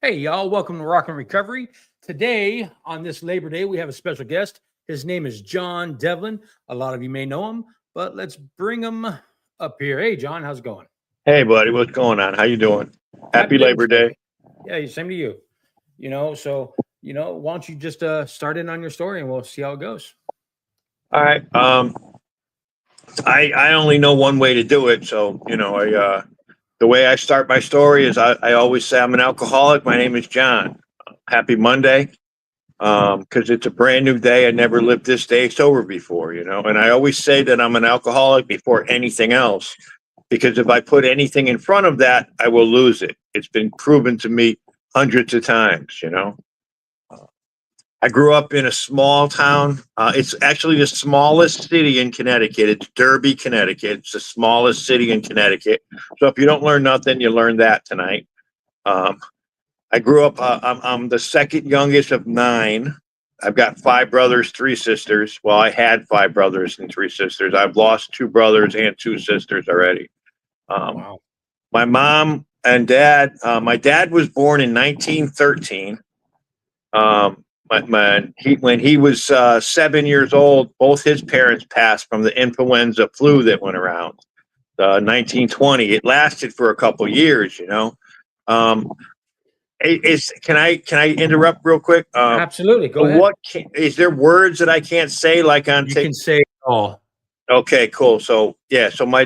Hey, y'all, welcome to Rock and Recovery. Today, on this Labor Day, we have a special guest. His name is John Devlin. A lot of you may know him, but let's bring him up here. Hey, John, how's it going? Hey, buddy, what's going on? How you doing? Happy Happy Labor Labor Day. Day. Yeah, same to you. Why don't you just start in on your story and we'll see how it goes. All right. I only know one way to do it, so the way I start my story is I always say I'm an alcoholic. My name is John. Happy Monday, because it's a brand new day. I never lived this day sober before, and I always say that I'm an alcoholic before anything else, because if I put anything in front of that, I will lose it. It's been proven to me hundreds of times. I grew up in a small town. It's actually the smallest city in Connecticut. It's Derby, Connecticut. It's the smallest city in Connecticut. So if you don't learn nothing, you learn that tonight. Um, I grew up. I'm the second youngest of nine. I've got five brothers, three sisters. Well, I had five brothers and three sisters. I've lost two brothers and two sisters already. Um, Wow. my mom and dad. My dad was born in 1913. When he was 7 years old, both his parents passed from the influenza flu that went around. 1920. It lasted for a couple years. Um, can I interrupt real quick? Absolutely. Go ahead. What is there words that I can't say like on You tape? can say it all. Okay, cool. So yeah, so my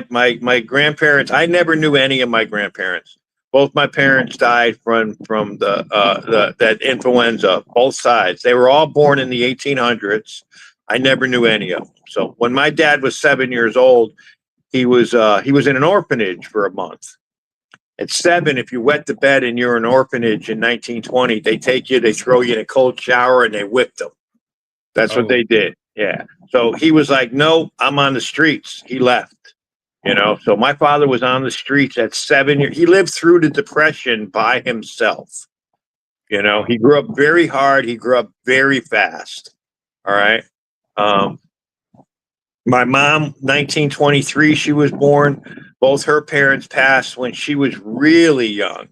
grandparents, I never knew any of my grandparents. Both my parents died from the that influenza, both sides. They were all born in the 1800s. I never knew any of them. So when my dad was 7 years old, he was in an orphanage for a month. At seven, if you wet the bed and you're in an orphanage in 1920, they take you, they throw you in a cold shower, and they whip them. That's what Oh, they did. Yeah. So he was like, no, I'm on the streets. He left. So my father was on the streets at 7 years. He lived through the depression by himself. wow. He grew up very hard. He grew up very fast. All right. Um, my mom, 1923, she was born. Both her parents passed when she was really young.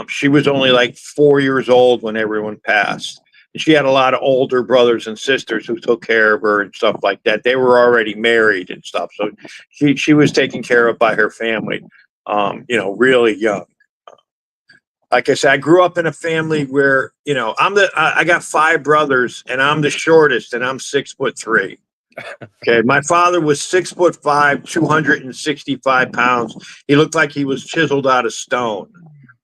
She was only like 4 years old when everyone passed. And she had a lot of older brothers and sisters who took care of her and stuff like that. They were already married and stuff. So she was taken care of by her family, really young. Like I said, I grew up in a family where, I got five brothers and I'm the shortest and I'm 6'3". Okay. My father was 6'5", 265 pounds. He looked like he was chiseled out of stone.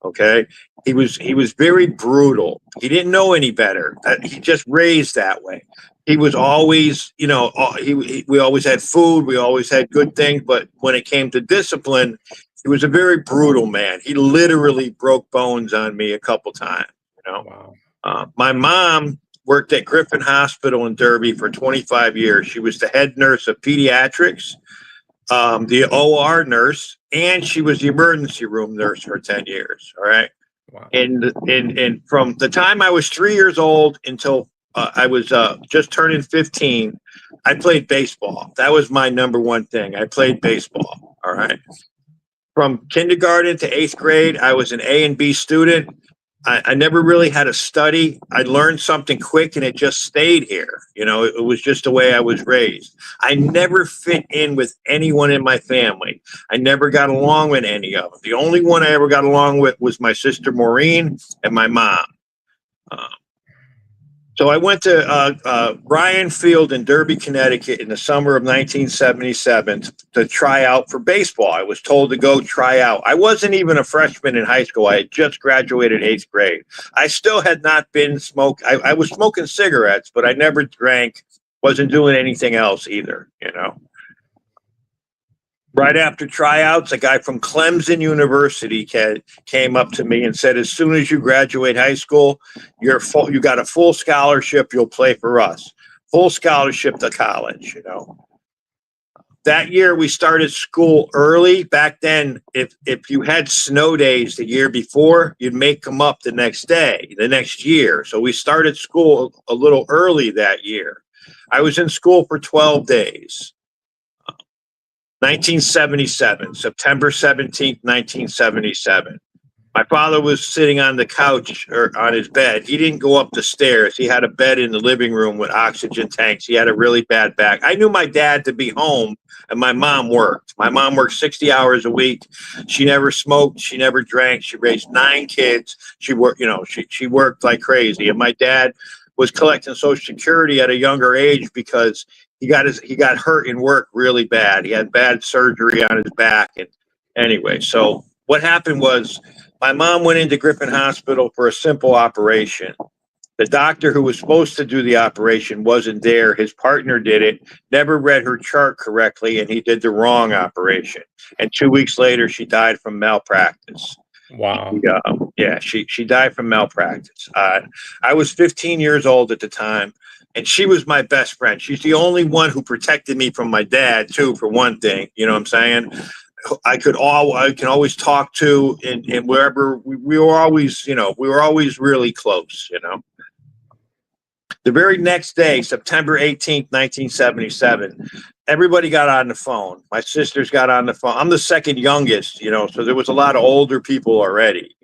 Okay. He was very brutal. He didn't know any better. He just raised that way. He was always, we always had food, we always had good things, but when it came to discipline, he was a very brutal man. He literally broke bones on me a couple times. You know, Wow. my mom worked at Griffin Hospital in Derby for 25 years. She was the head nurse of pediatrics, the OR nurse, and she was the emergency room nurse for 10 years. All right. Wow. And from the time I was 3 years old until I was just turning 15, I played baseball. That was my number one thing. I played baseball. All right. From kindergarten to eighth grade, I was an A and B student. I never really had to study. I learned something quick and it just stayed here. It was just the way I was raised. I never fit in with anyone in my family. I never got along with any of them. The only one I ever got along with was my sister Maureen and my mom. Uh, so I went to Ryan Field in Derby, Connecticut in the summer of 1977 to try out for baseball. I was told to go try out. I wasn't even a freshman in high school. I had just graduated eighth grade. I still had not been smoke. I was smoking cigarettes, but I never drank, wasn't doing anything else either. Right after tryouts, a guy from Clemson University came up to me and said, as soon as you graduate high school, you got a full scholarship. You'll play for us. Full scholarship to college. That year we started school early. Back then, if you had snow days the year before, you'd make them up the next day, the next year. So we started school a little early that year. I was in school for 12 days. 1977, September 17th, 1977. My father was sitting on the couch or on his bed. He didn't go up the stairs. He had a bed in the living room with oxygen tanks. He had a really bad back. I knew my dad to be home, and my mom worked. My mom worked 60 hours a week. She never smoked. She never drank. She raised 9 kids. She worked, she worked like crazy. And my dad was collecting Social Security at a younger age because he got hurt in work really bad. He had bad surgery on his back. And anyway, so what happened was, my mom went into Griffin Hospital for a simple operation. The doctor who was supposed to do the operation wasn't there. His partner did it, never read her chart correctly, and he did the wrong operation. And 2 weeks later, she died from malpractice. Wow. She died from malpractice. I was 15 years old at the time, and she was my best friend. She's the only one who protected me from my dad, too, for one thing. You know what I'm saying? I can always talk to, and wherever we were always, we were always really close, The very next day, September 18th, 1977, everybody got on the phone. My sisters got on the phone. I'm the second youngest, so there was a lot of older people already,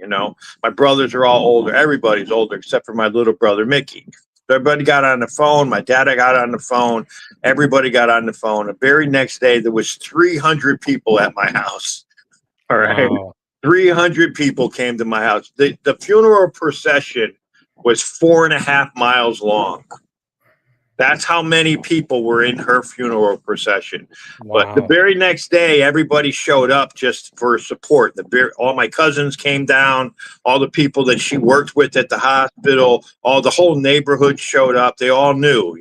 My brothers are all older. Everybody's older except for my little brother, Mickey. Everybody got on the phone. My dad got on the phone. Everybody got on the phone. The very next day, there was 300 people at my house. All right. Wow. 300 people came to my house. The funeral procession was 4.5 miles long. That's how many people were in her funeral procession. Wow. But the very next day, everybody showed up just for support. All my cousins came down, all the people that she worked with at the hospital, the whole neighborhood showed up. They all knew,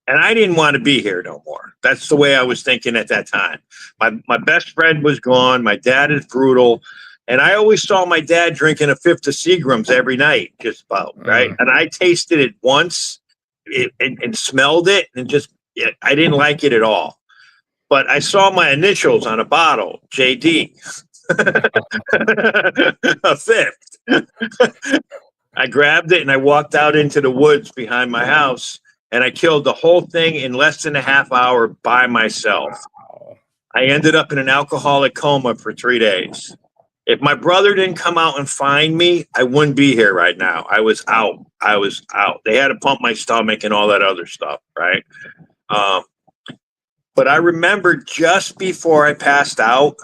And I didn't want to be here no more. That's the way I was thinking at that time. My best friend was gone. My dad is brutal. And I always saw my dad drinking a fifth of Seagrams every night, just about, right? And I tasted it once. And smelled it, and I didn't like it at all. But I saw my initials on a bottle, JD, a fifth. I grabbed it and I walked out into the woods behind my house, and I killed the whole thing in less than a half hour by myself. Wow. I ended up in an alcoholic coma for 3 days. If my brother didn't come out and find me, I wouldn't be here right now. I was out. They had to pump my stomach and all that other stuff, right? But I remember just before I passed out,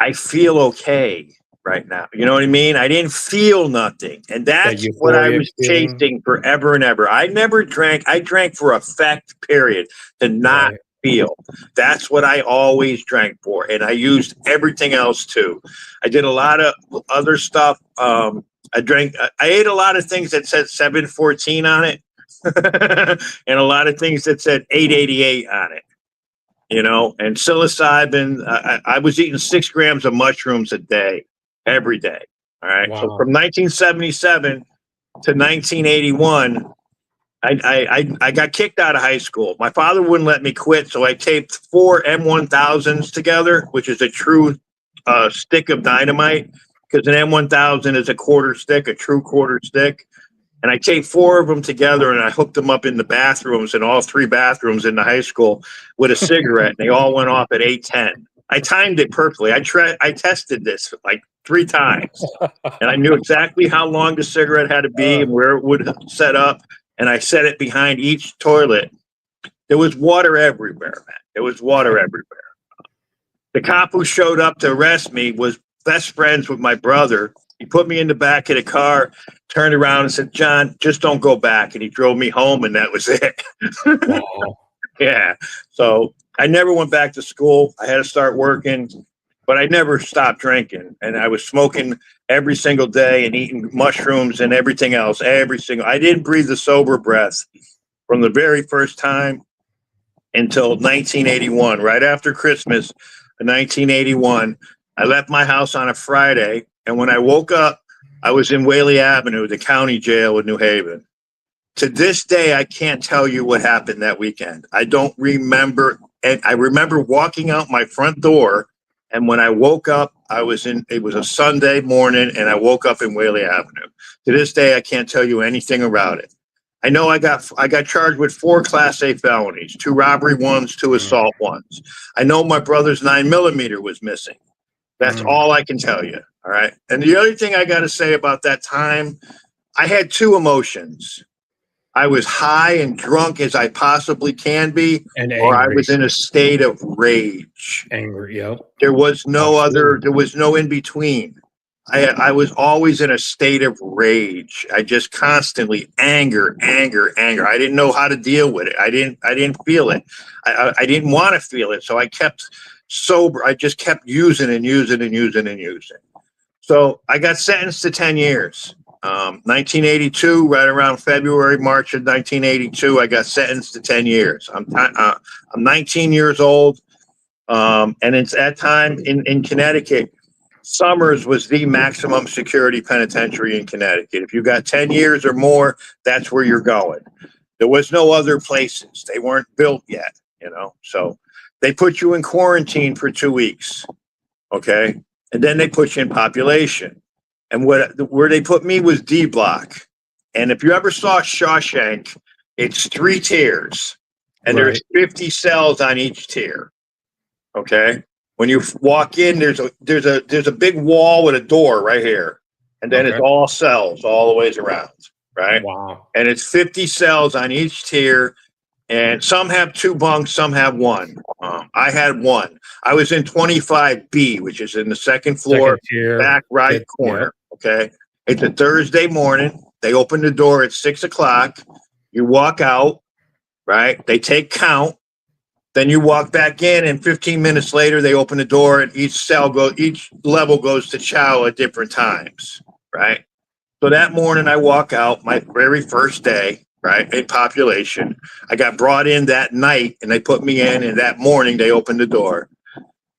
I feel okay right now. You know what I mean? I didn't feel nothing. And that's what I was chasing forever and ever. I never drank. I drank for effect, period, to not feel. That's what I always drank for, and I used everything else too. I did a lot of other stuff. I ate a lot of things that said 714 on it, and a lot of things that said 888 on it. And psilocybin. I was eating 6 grams of mushrooms a day, every day. All right. Wow. So from 1977 to 1981. I got kicked out of high school. My father wouldn't let me quit, so I taped 4 M1000s together, which is a true stick of dynamite, because an M1000 is a quarter stick, a true quarter stick. And I taped 4 of them together, and I hooked them up in the bathrooms, in all 3 bathrooms in the high school, with a cigarette, and they all went off at 8:10. I timed it perfectly. I tested this like 3 times, and I knew exactly how long the cigarette had to be and where it would set up. And I set it behind each toilet. There was water everywhere, man. There was water everywhere. The cop who showed up to arrest me was best friends with my brother. He put me in the back of the car, turned around and said, "John, just don't go back." And he drove me home, and that was it. Wow. Yeah. So I never went back to school. I had to start working, but I never stopped drinking. And I was smoking every single day and eating mushrooms and everything else. I didn't breathe the sober breath from the very first time until 1981, right after Christmas of 1981. I left my house on a Friday, and when I woke up, I was in Whaley Avenue, the county jail in New Haven. To this day, I can't tell you what happened that weekend. I don't remember. And I remember walking out my front door, and when I woke up, it was a Sunday morning, and I woke up in Whaley Avenue. To this day, I can't tell you anything about it. I know I got charged with 4 Class A felonies, 2 robbery ones, 2 assault ones. I know my brother's 9mm was missing. That's all I can tell you. All right. And the other thing I got to say about that time, I had two emotions. I was high and drunk as I possibly can be, And or I angry. was in a state of rage. Angry. Yep. There was no Absolutely. there was no in between. I was always in a state of rage. I just constantly anger. I didn't know how to deal with it. I didn't feel it. I didn't want to feel it. So I kept sober. I just kept using. So I got sentenced to 10 years. 1982, right around February, March of 1982, I got sentenced to 10 years. I'm 19 years old. And it's that time in Connecticut, Summers was the maximum security penitentiary in Connecticut. If you got 10 years or more, that's where you're going. There was no other places. They weren't built yet, you know. So they put you in quarantine for 2 weeks. Okay. And then they put you in population. And where they put me was D block. And if you ever saw Shawshank, it's 3 tiers. And there's 50 cells on each tier. Okay. When you walk in, there's a big wall with a door right here. And then it's all cells all the ways around. Right. Wow. And it's 50 cells on each tier. And some have 2 bunks, some have 1. I had 1. I was in 25B, which is in the second floor, back right corner. Okay. It's a Thursday morning. They open the door at 6:00. You walk out, right? They take count. Then you walk back in, and 15 minutes later, they open the door, and each level goes to chow at different times, right? So that morning, I walk out, my very first day, right, in population. I got brought in that night, and they put me in, and that morning, they opened the door.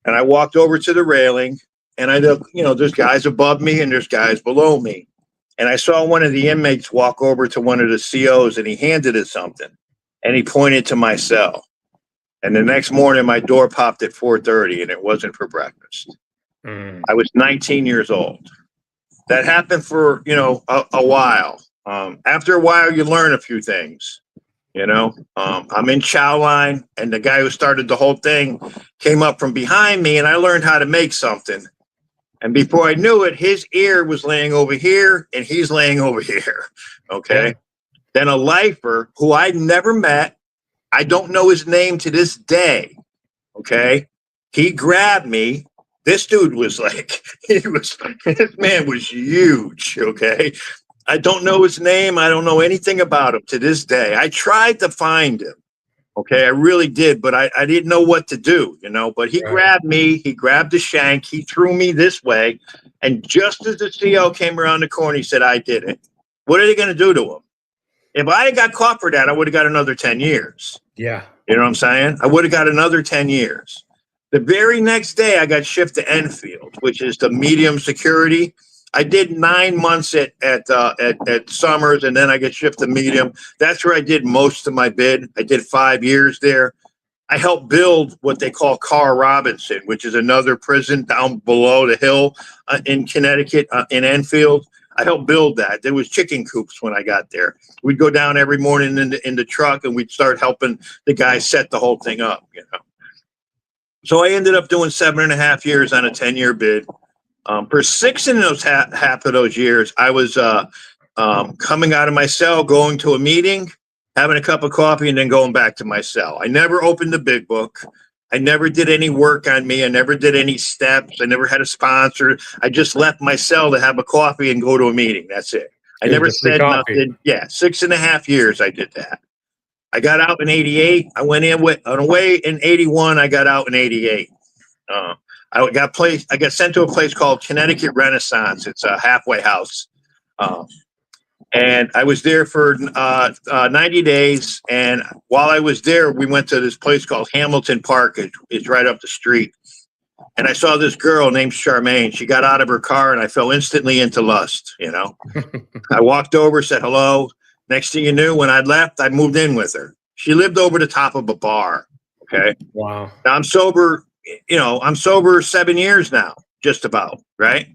And I walked over to the railing, and I look, there's guys above me, and there's guys below me. And I saw one of the inmates walk over to one of the COs, and he handed it something, and he pointed to my cell. And the next morning, my door popped at 4:30, and it wasn't for breakfast. I was 19 years old. That happened for, a while. After a while, you learn a few things, I'm in chow line, and the guy who started the whole thing came up from behind me, and I learned how to make something. And before I knew it, his ear was laying over here, and he's laying over here. Okay. Yeah. Then a lifer who I never met, I don't know his name to this day. Okay. He grabbed me. This dude was like, this man was huge. Okay. I don't know his name. I don't know anything about him to this day. I tried to find him. Okay. I really did, but I didn't know what to do, but he grabbed me. He grabbed the shank. He threw me this way. And just as the CO came around the corner, he said, I did it. What are they going to do to him? If I had got caught for that, I would have got another 10 years. Yeah. You know what I'm saying? I would have got another 10 years. The very next day, I got shifted to Enfield, which is the medium security. I did 9 months at Summers, and then I got shifted to medium. That's where I did most of my bid. I did 5 years there. I helped build what they call Carl Robinson, which is another prison down below the hill in Connecticut, in Enfield. I helped build that. There was chicken coops when I got there. We'd go down every morning in the truck, and we'd start helping the guys set the whole thing up, So I ended up doing 7.5 years on a 10-year bid. For 6 in those half of those years, I was coming out of my cell, going to a meeting, having a cup of coffee, and then going back to my cell. I never opened the big book. I never did any work on me. I never did any steps. I never had a sponsor. I just left my cell to have a coffee and go to a meeting. That's it. I never said nothing. Yeah, 6.5 years I did that. I got out in 88. I went in away in 81. I got out in 88. I got sent to a place called Connecticut Renaissance. It's a halfway house. And I was there for 90 days. And while I was there, we went to this place called Hamilton Park. It's right up the street. And I saw this girl named Charmaine. She got out of her car, and I fell instantly into lust, I walked over, said hello. Next thing you knew, when I left, I moved in with her. She lived over the top of a bar. Okay. Wow. Now I'm sober, I'm sober 7 years now, just about, right?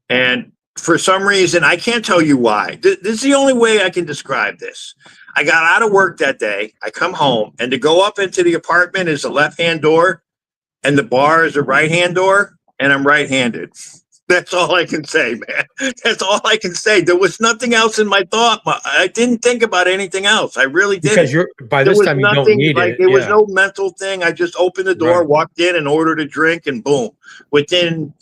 And for some reason, I can't tell you why. This is the only way I can describe this. I got out of work that day. I come home, and to go up into the apartment is a left-hand door, and the bar is a right-hand door. and I'm right-handed. That's all I can say, man. That's all I can say. There was nothing else in my thought. I didn't think about anything else. I really didn't. Because you're by There this was time you don't nothing need like it. there was Yeah. no mental thing. I just opened the door, Right. walked in, and ordered a drink, and boom. Within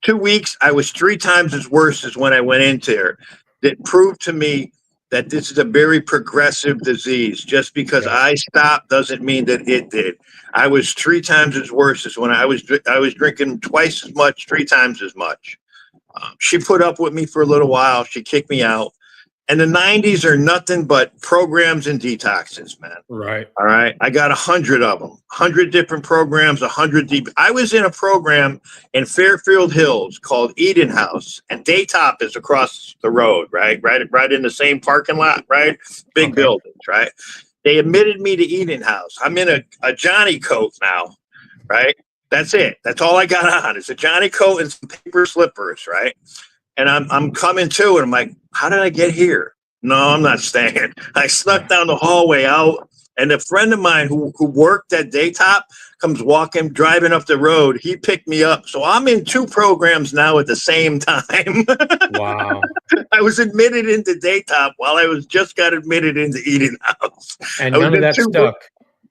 2 weeks, I was 3 times as worse as when I went into there. That proved to me that this is a very progressive disease. Just because Yeah. I stopped doesn't mean that it did. I was 3 times as worse as when I was drinking twice as much, 3 times as much. She put up with me for a little while. She kicked me out. And the 90s are nothing but programs and detoxes, man. Right. All right. I got 100 of them, 100 different programs, 100 deep. I was in a program in Fairfield Hills called Eden House, and Daytop is across the road, right? Right in the same parking lot, right? Big Okay. buildings, right? They admitted me to Eden House. I'm in a Johnny coat now, right? That's it. That's all I got on. It's a Johnny coat and some paper slippers, right? And I'm coming to, and I'm like, how did I get here? No, I'm not staying. I snuck down the hallway out, and a friend of mine who worked at Daytop comes walking, driving up the road. He picked me up. So I'm in 2 programs now at the same time. Wow. I was admitted into Daytop while I was just got admitted into Eden House. And I was none of in that two. stuck.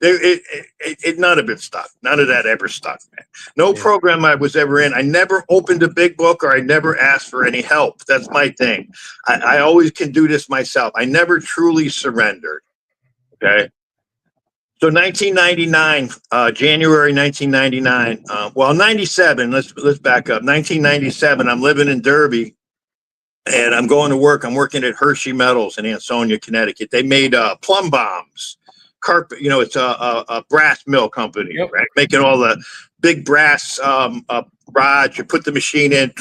None of it stuck. None of that ever stuck, man. No Yeah. program I was ever in. I never opened a big book or I never asked for any help. That's my thing. I always can do this myself. I never truly surrendered. Okay. So 1999, January 1999. Well, 97. Let's back up. 1997. I'm living in Derby, and I'm going to work. I'm working at Hershey Metals in Ansonia, Connecticut. They made plum bombs, carpet. It's a brass mill company, Yep. right? Making all the big brass rods. You put the machine in,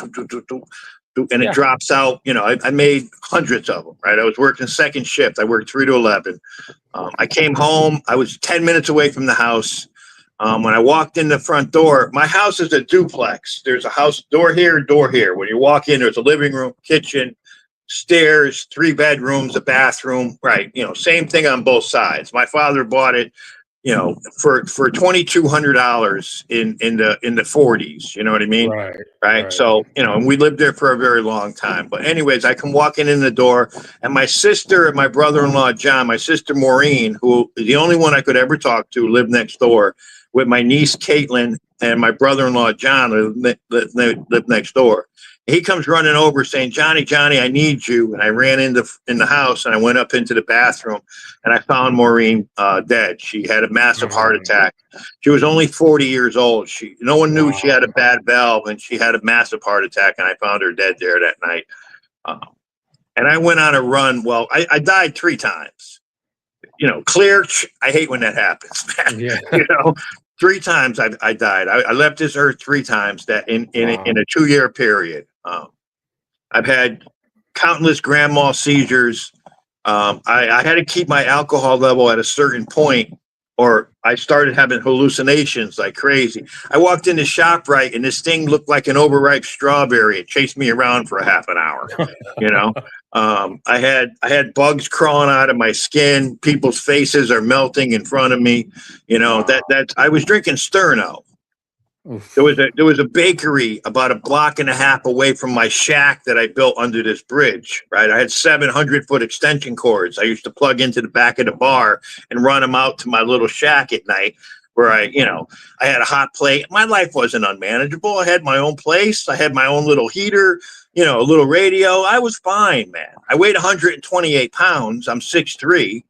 and it Yeah. drops out. I made hundreds of them, right? I was working second shift. I worked 3 to 11. I came home. I was 10 minutes away from the house. When I walked in the front door, my house is a duplex. There's a house door here, door here. When you walk in, there's a living room, kitchen, stairs, 3 bedrooms, a bathroom. Right, same thing on both sides. My father bought it, for $2,200 in the 40s. You know what I mean? Right. Right. Right. So, and we lived there for a very long time. But anyways, I come walking in the door, and my sister and my brother-in-law, John, my sister Maureen, who is the only one I could ever talk to, lived next door with my niece Caitlin and my brother-in-law, John, who lived next door. He comes running over saying, Johnny, I need you. And I ran in the house, and I went up into the bathroom, and I found Maureen dead. She had a massive heart attack. She was only 40 years old. No one knew she had a bad valve, and she had a massive heart attack, and I found her dead there that night. And I went on a run. Well, I died 3 times. Clear. I hate when that happens, man. Yeah. 3 times I died. I left this earth 3 times that in a 2-year period. I've had countless grand mal seizures. I had to keep my alcohol level at a certain point, or I started having hallucinations like crazy. I walked into ShopRite, and this thing looked like an overripe strawberry. It chased me around for a half an hour. I had bugs crawling out of my skin. People's faces are melting in front of me. That I was drinking Sterno. Oof. There was a bakery about a block and a half away from my shack that I built under this bridge, right? I had 700-foot extension cords. I used to plug into the back of the bar and run them out to my little shack at night where I had a hot plate. My life wasn't unmanageable. I had my own place. I had my own little heater, a little radio. I was fine, man. I weighed 128 pounds. I'm 6'3".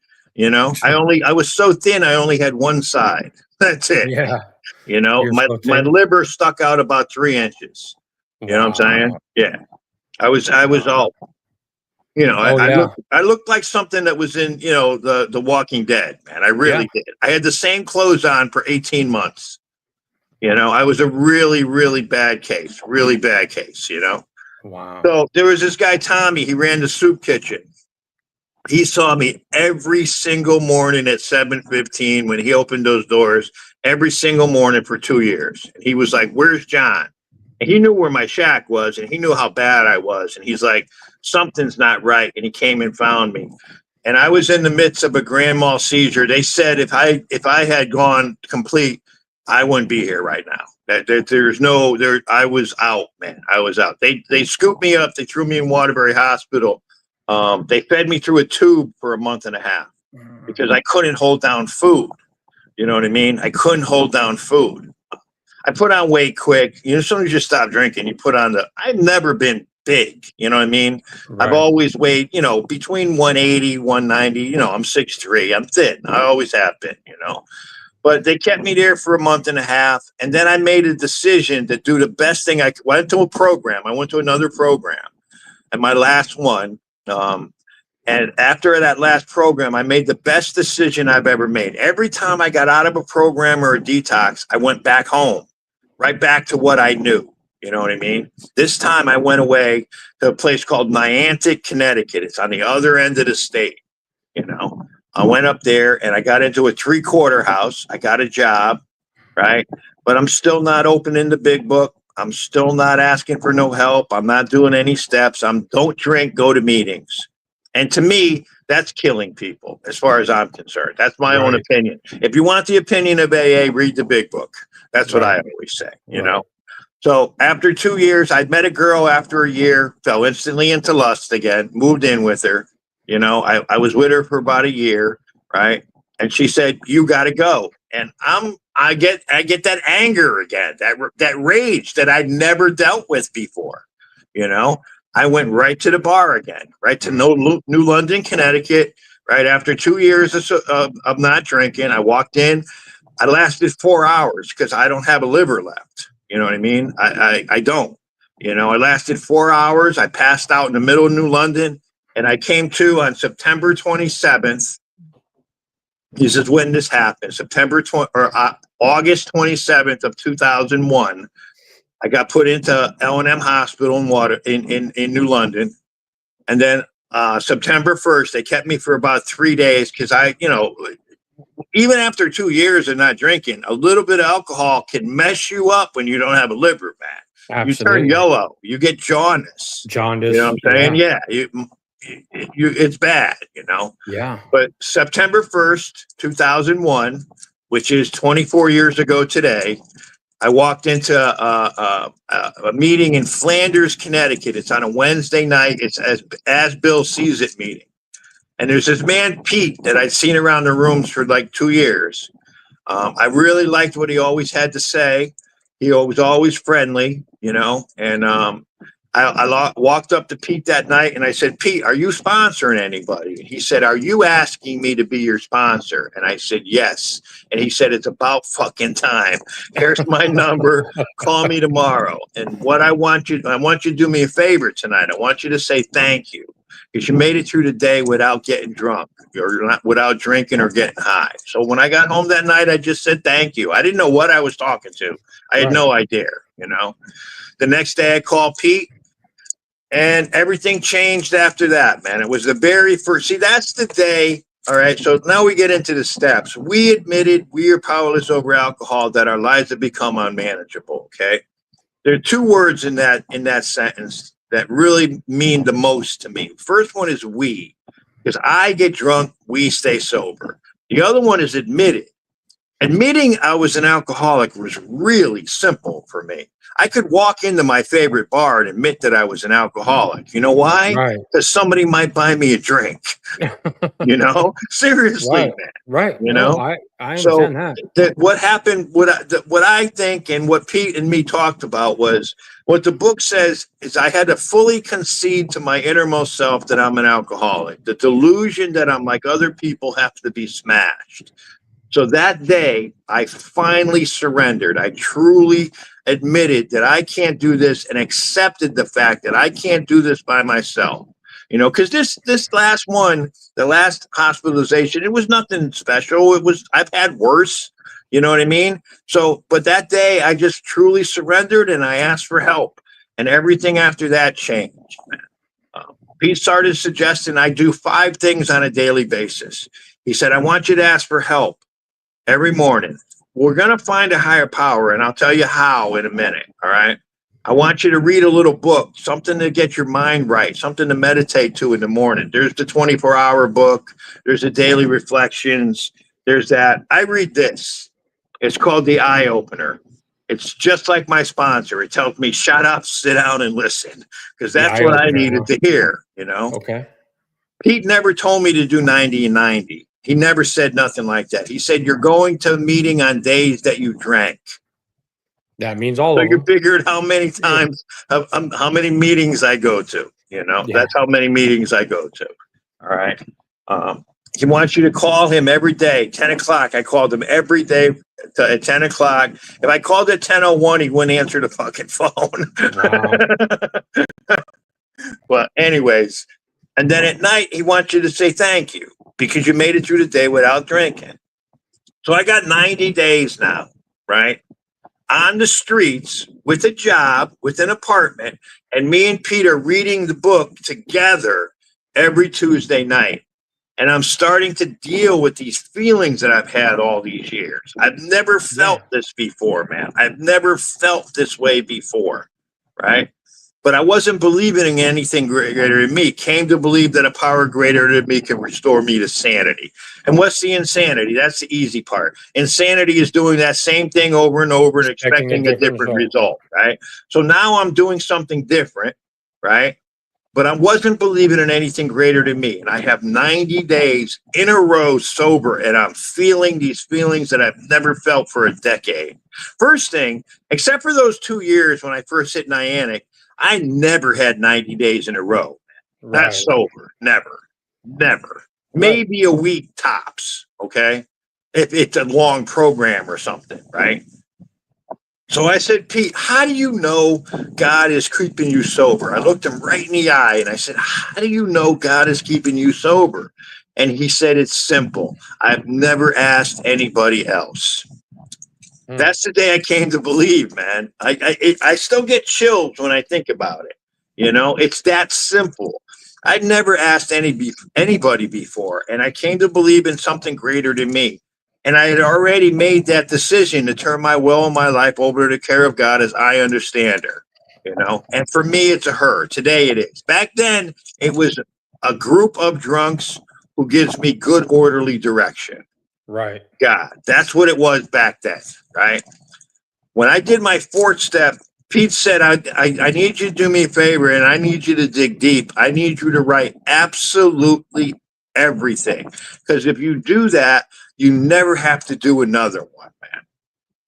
I was so thin. I only had one side. That's it. Yeah. My liver stuck out about 3 inches. You know what I'm saying? Yeah. I was all, I looked like something that was in, the Walking Dead, man. I really did. I had the same clothes on for 18 months. I was a really, really bad case, Wow. So there was this guy, Tommy, he ran the soup kitchen. He saw me every single morning at 7:15 when he opened those doors, every single morning for 2 years. And he was like, "Where's John?" And he knew where my shack was, and he knew how bad I was. And he's like, "Something's not right." And he came and found me. And I was in the midst of a grand mal seizure. They said if I had gone complete, I wouldn't be here right now. I was out, man. I was out. They scooped me up. They threw me in Waterbury Hospital. They fed me through a tube for a month and a half because I couldn't hold down food. You know what I mean? I couldn't hold down food. I put on weight quick. You know, as soon as you stop drinking, you put on I've never been big. You know what I mean? Right. I've always weighed, between 180, 190. I'm 6'3". I'm thin. I always have been, But they kept me there for a month and a half. And then I made a decision to do the best thing. I went to a program. I went to another program. And my last one, and after that last program, I made the best decision I've ever made. Every time I got out of a program or a detox, I went back home, right back to what I knew. You know what I mean? This time I went away to a place called Niantic, Connecticut. It's on the other end of the state. I went up there and I got into a 3-quarter house. I got a job, right? But I'm still not opening the big book. I'm still not asking for no help. I'm not doing any steps. Don't drink, go to meetings. And to me, that's killing people as far as I'm concerned. That's my own opinion. If you want the opinion of AA, read the big book. That's what I always say, you know? So after 2 years, I'd met a girl after a year, fell instantly into lust again, moved in with her. I was with her for about a year, right? And she said, "You got to go." And I get that anger again, that rage that I'd never dealt with before. I went right to the bar again, right to New London, Connecticut. Right after 2 years of not drinking, I walked in. I lasted 4 hours because I don't have a liver left. You know what I mean? I don't. I lasted 4 hours. I passed out in the middle of New London. And I came to on September 27th. This is when this happened. August 27th of 2001. I got put into L&M Hospital in New London. And then September 1st, they kept me for about 3 days because even after 2 years of not drinking, a little bit of alcohol can mess you up when you don't have a liver, man. Absolutely. You turn yellow. You get jaundice. Jaundice. You know what I'm saying? Yeah. It's bad, Yeah. But September 1st, 2001, which is 24 years ago today, I walked into a meeting in Flanders, Connecticut. It's on a Wednesday night. It's as Bill sees it meeting. And there's this man, Pete, that I'd seen around the rooms for like 2 years. I really liked what he always had to say. He was always friendly, and I walked up to Pete that night and I said, "Pete, are you sponsoring anybody?" And he said, "Are you asking me to be your sponsor?" And I said, "Yes." And he said, "It's about fucking time. Here's my number. Call me tomorrow. And I want you to do me a favor tonight. I want you to say thank you because you made it through the day without getting drunk or without drinking or getting high." So when I got home that night, I just said thank you. I didn't know what I was talking to. I had no idea, The next day I called Pete. And everything changed after that, man. It was the very first. See, that's the day. All right. So now we get into the steps. We admitted we are powerless over alcohol, that our lives have become unmanageable. Okay. There are 2 words in that sentence that really mean the most to me. First one is we, because I get drunk, we stay sober. The other one is admitted. Admitting I was an alcoholic was really simple for me. I could walk into my favorite bar and admit that I was an alcoholic. You know why? Right. Because somebody might buy me a drink. Seriously, man. Right. I understand that what happened, what I think and what Pete and me talked about was what the book says is I had to fully concede to my innermost self that I'm an alcoholic. The delusion that I'm like other people have to be smashed. So that day, I finally surrendered. I truly admitted that I can't do this and accepted the fact that I can't do this by myself. Because this last one, the last hospitalization, it was nothing special. I've had worse. You know what I mean? So, but that day, I just truly surrendered and I asked for help. And everything after that changed, man. Pete started suggesting I do 5 things on a daily basis. He said, "I want you to ask for help every morning. We're going to find a higher power, and I'll tell you how in a minute, all right? I want you to read a little book, something to get your mind right, something to meditate to in the morning. There's the 24-hour book. There's the daily reflections. There's that. I read this, It's called the Eye Opener. It's just like my sponsor. It tells me, shut up, sit down, and listen, because that's what I needed to hear, you know? Okay. Pete never told me to do 90 and 90. He never said nothing like that. He said, you're going to a meeting on days that you drank. That means all So of you them. figured how many times, how many meetings I go to, you know? Yeah. That's how many meetings I go to. All right. He wants you to call him every day, 10 o'clock. I called him every day at 10 o'clock. If I called at 10:01, he wouldn't answer the fucking phone. Wow. Well, anyways, and then at night, he wants you to say thank you because you made it through the day without drinking. So I got 90 days now, right? On the streets with a job, with an apartment, and me and Pete are reading the book together every Tuesday night. And I'm starting to deal with these feelings that I've had all these years. I've never felt this before, man. I've never felt this way before, right? But I wasn't believing in anything greater than me. Came to believe that a power greater than me can restore me to sanity. And what's the insanity? That's the easy part. Insanity is doing that same thing over and over and expecting a different result, right? So now I'm doing something different, right? But I wasn't believing in anything greater than me. And I have 90 days in a row sober, and I'm feeling these feelings that I've never felt for a decade. First thing, except for those 2 years when I first hit Niantic, I never had 90 days in a row. Right. Not sober. Never. Maybe a week tops, okay? If it's a long program or something, right? So I said, Pete, how do you know God is keeping you sober? I looked him right in the eye and I said, how do you know God is keeping you sober? And he said, it's simple. I've never asked anybody else. That's the day I came to believe, man. I still get chills when I think about it. You know, it's that simple. I'd never asked anybody before, and I came to believe in something greater than me. And I had already made that decision to turn my will and my life over to the care of God as I understand her, you know. And for me, it's a her. Today it is. Back then, it was a group of drunks who gives me good, orderly direction. Right. God, that's what it was back then, right? When I did my fourth step, Pete said, I need you to do me a favor and I need you to dig deep. I need you to write absolutely everything. Because if you do that, you never have to do another one, man.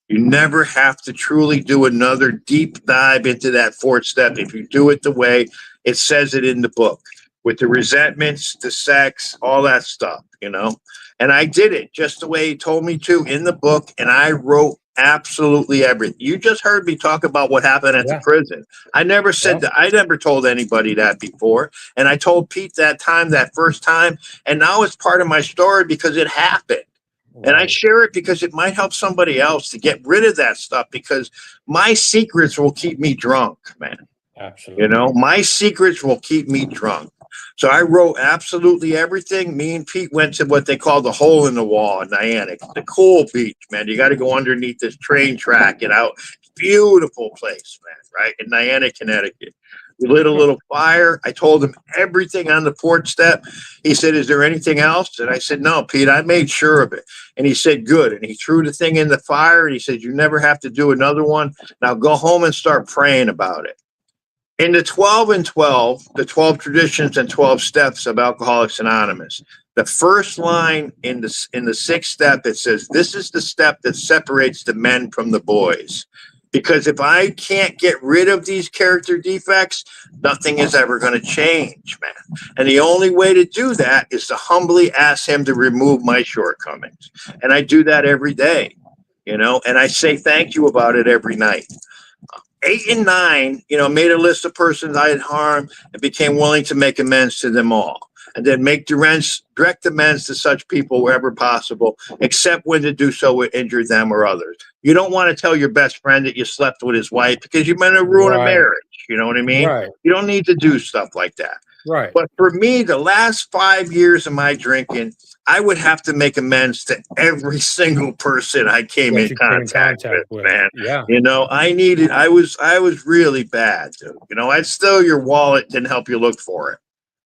You never have to truly do another deep dive into that fourth step if you do it the way it says it in the book, with the resentments, the sex, all that stuff, you know? And I did it just the way he told me to in the book, and I wrote absolutely everything. You just heard me talk about what happened at the prison. I never said that. I never told anybody that before. And I told Pete that first time, and now it's part of my story because it happened. And I share it because it might help somebody else to get rid of that stuff, because my secrets will keep me drunk, man. Absolutely. You know, my secrets will keep me drunk. So I wrote absolutely everything. Me and Pete went to what they call the hole in the wall in Niantic, the cool beach, man. You got to go underneath this train track and out. Beautiful place, man, right? In Niantic, Connecticut. We lit a little fire. I told him everything on the porch step. He said, is there anything else? And I said, no, Pete, I made sure of it. And he said, good. And he threw the thing in the fire. And he said, you never have to do another one. Now go home and start praying about it. In the 12 and 12, the 12 traditions and 12 steps of Alcoholics Anonymous, the first line in the sixth step, it says, this is the step that separates the men from the boys. Because if I can't get rid of these character defects, nothing is ever going to change, man. And the only way to do that is to humbly ask him to remove my shortcomings. And I do that every day, you know, and I say thank you about it every night. 8 and 9, you know, made a list of persons I had harmed and became willing to make amends to them all. And then make direct amends to such people wherever possible, except when to do so would injure them or others. You don't want to tell your best friend that you slept with his wife because you're going to ruin a marriage. You know what I mean? Right. You don't need to do stuff like that. Right. But for me, the last 5 years of my drinking, I would have to make amends to every single person I came in contact with, man. Yeah. You know, I was really bad, dude. You know, I'd steal your wallet, didn't help you look for it.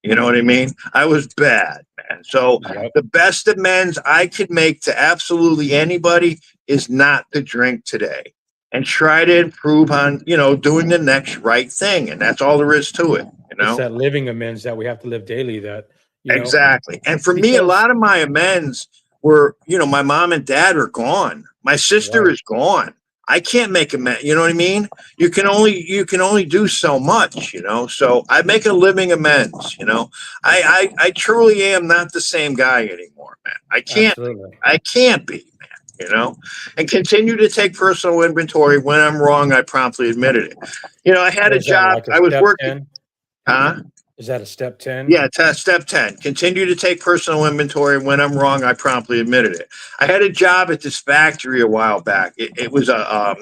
You know what I mean? I was bad, man. So Yep. the best amends I could make to absolutely anybody is not to drink today and try to improve on, doing the next right thing. And that's all there is to it, It's that living amends that we have to live daily that, Exactly. And for me, a because lot of my amends were, my mom and dad are gone. My sister right. is gone. I can't make amends. You know what I mean? You can only do so much, So I make a living amends. I truly am not the same guy anymore, man. I can't be. Absolutely. I can't be, man. And continue to take personal inventory. When I'm wrong, I promptly admitted it. I had What a is that, job. like a I was step working, 10? huh? Is that a step 10? Yeah, step 10. Continue to take personal inventory. When I'm wrong, I promptly admitted it. I had a job at this factory a while back. It was a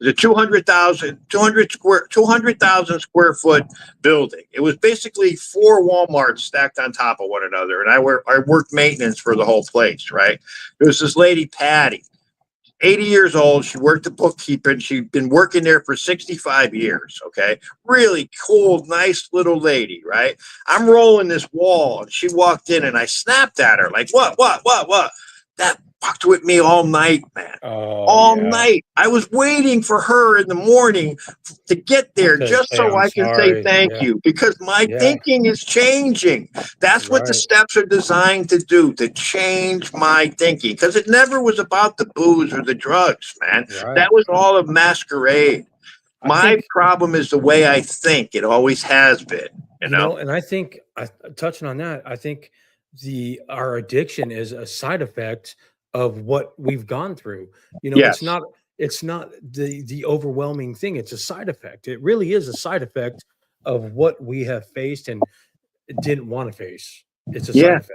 200,000 square foot building. It was basically 4 Walmarts stacked on top of one another. And I worked maintenance for the whole place, right? There was this lady, Patty. 80 years old. She worked the bookkeeping. She'd been working there for 65 years. Okay. Really cool, nice little lady, right? I'm rolling this wall and she walked in and I snapped at her like, what? That fucked with me all night, man. Oh, All yeah. night. I was waiting for her in the morning to get there To just say, so I'm I can say sorry. thank Yeah. you because my Yeah. thinking is changing. That's what the Right. steps are designed to do, to change my thinking. Because it never was about the booze or the drugs, man. Right. That was all a masquerade. I My think, problem is the way I think. It always has been, you know? and I think touching on that, I think our addiction is a side effect of what we've gone through. Yes. It's not the overwhelming thing. It's a side effect. It really is a side effect of what we have faced and didn't want to face. It's a side Yeah. effect.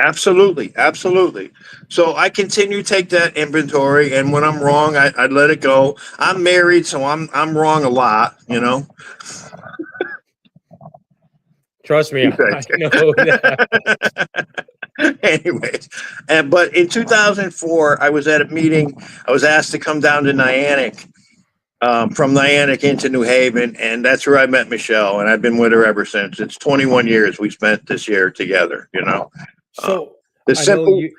Absolutely, absolutely. So I continue to take that inventory, and when I'm wrong, I let it go. I'm married, so I'm wrong a lot. Trust me, I know that. Anyways, but in 2004, I was at a meeting. I was asked to come down to Niantic, from Niantic into New Haven, and that's where I met Michelle, and I've been with her ever since. It's 21 years we spent this year together. Uh, So the I know simple. you.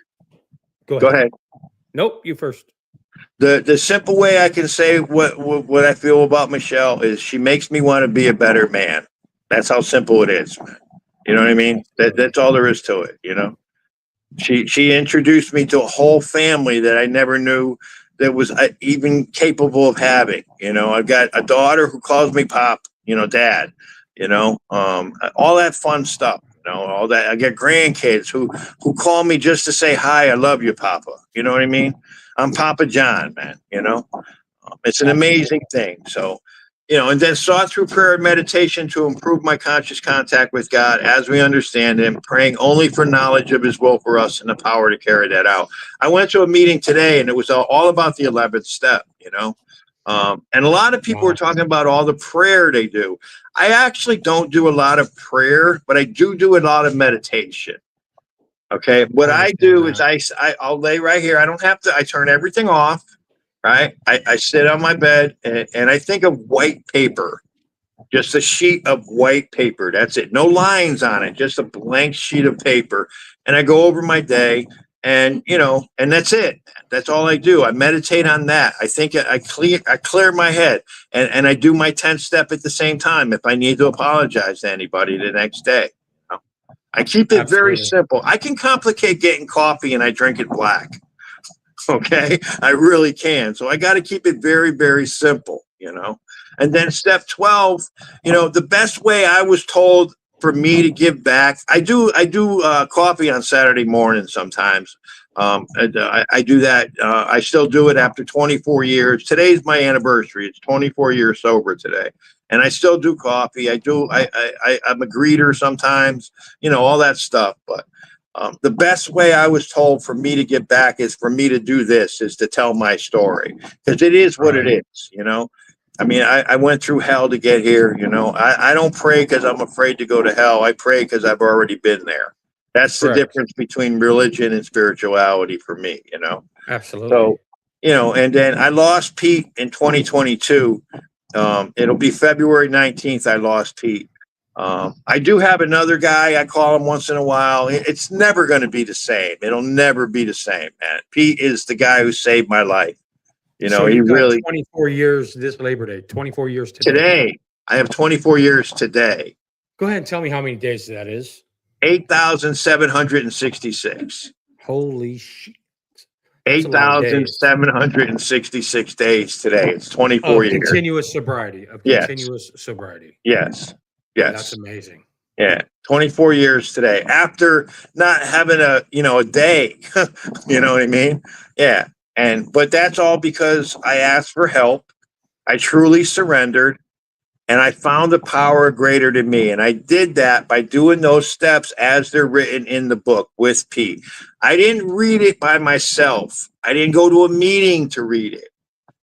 Go Go ahead. ahead. Nope, you first. The simple way I can say what I feel about Michelle is she makes me want to be a better man. That's how simple it is, man. You know what I mean? That's all there is to it. She introduced me to a whole family that I never knew that was even capable of having. I've got a daughter who calls me pop, dad. All that fun stuff. All that. I get grandkids who call me just to say hi. I love you, Papa. You know what I mean? I'm Papa John, man. It's an Absolutely. amazing thing. So, and then sought through prayer and meditation to improve my conscious contact with God as we understand Him, praying only for knowledge of His will for us and the power to carry that out. I went to a meeting today and it was all about the 11th step. And a lot of people were Wow. talking about all the prayer they do. I actually don't do a lot of prayer, but I do a lot of meditation. Okay. What I I understand do is that. I'll lay right here. I don't have to, I turn everything off. Right. I sit on my bed and I think of white paper, just a sheet of white paper. That's it. No lines on it, just a blank sheet of paper. And I go over my day and that's it. That's all I do. I meditate on that. I think I clear my head and I do my 10th step at the same time if I need to apologize to anybody the next day. I keep it very Absolutely. simple. I can complicate getting coffee and I drink it black. Okay. I really can. So I got to keep it very, very simple. And then step 12, the best way I was told for me to give back, I do coffee on Saturday morning sometimes. I do that. I still do it after 24 years. Today's my anniversary. It's 24 years sober today. And I still do coffee. I'm a greeter sometimes, all that stuff. But the best way I was told for me to get back is for me to do this, is to tell my story, because it is what it Right. is. I mean, I went through hell to get here. I don't pray because I'm afraid to go to hell. I pray because I've already been there. That's the Correct. difference between religion and spirituality for me. Absolutely. So, and then I lost Pete in 2022. It'll be February 19th. I lost Pete. I do have another guy. I call him once in a while. It's never going to be the same. It'll never be the same, man. Pete is the guy who saved my life. You know, So he you've got really, 24 years this Labor Day, 24 years today. today, I have 24 years today, Go ahead and tell me how many days that is. 8,766. Holy shit. That's a lot of days 8,766 days today. It's 24 of years. continuous sobriety, Yes. Yes. That's Yes. amazing. Yeah. 24 years today after not having a day, you know what I mean? Yeah. But that's all because I asked for help. I truly surrendered and I found a power greater than me. And I did that by doing those steps as they're written in the book with Pete. I didn't read it by myself. I didn't go to a meeting to read it.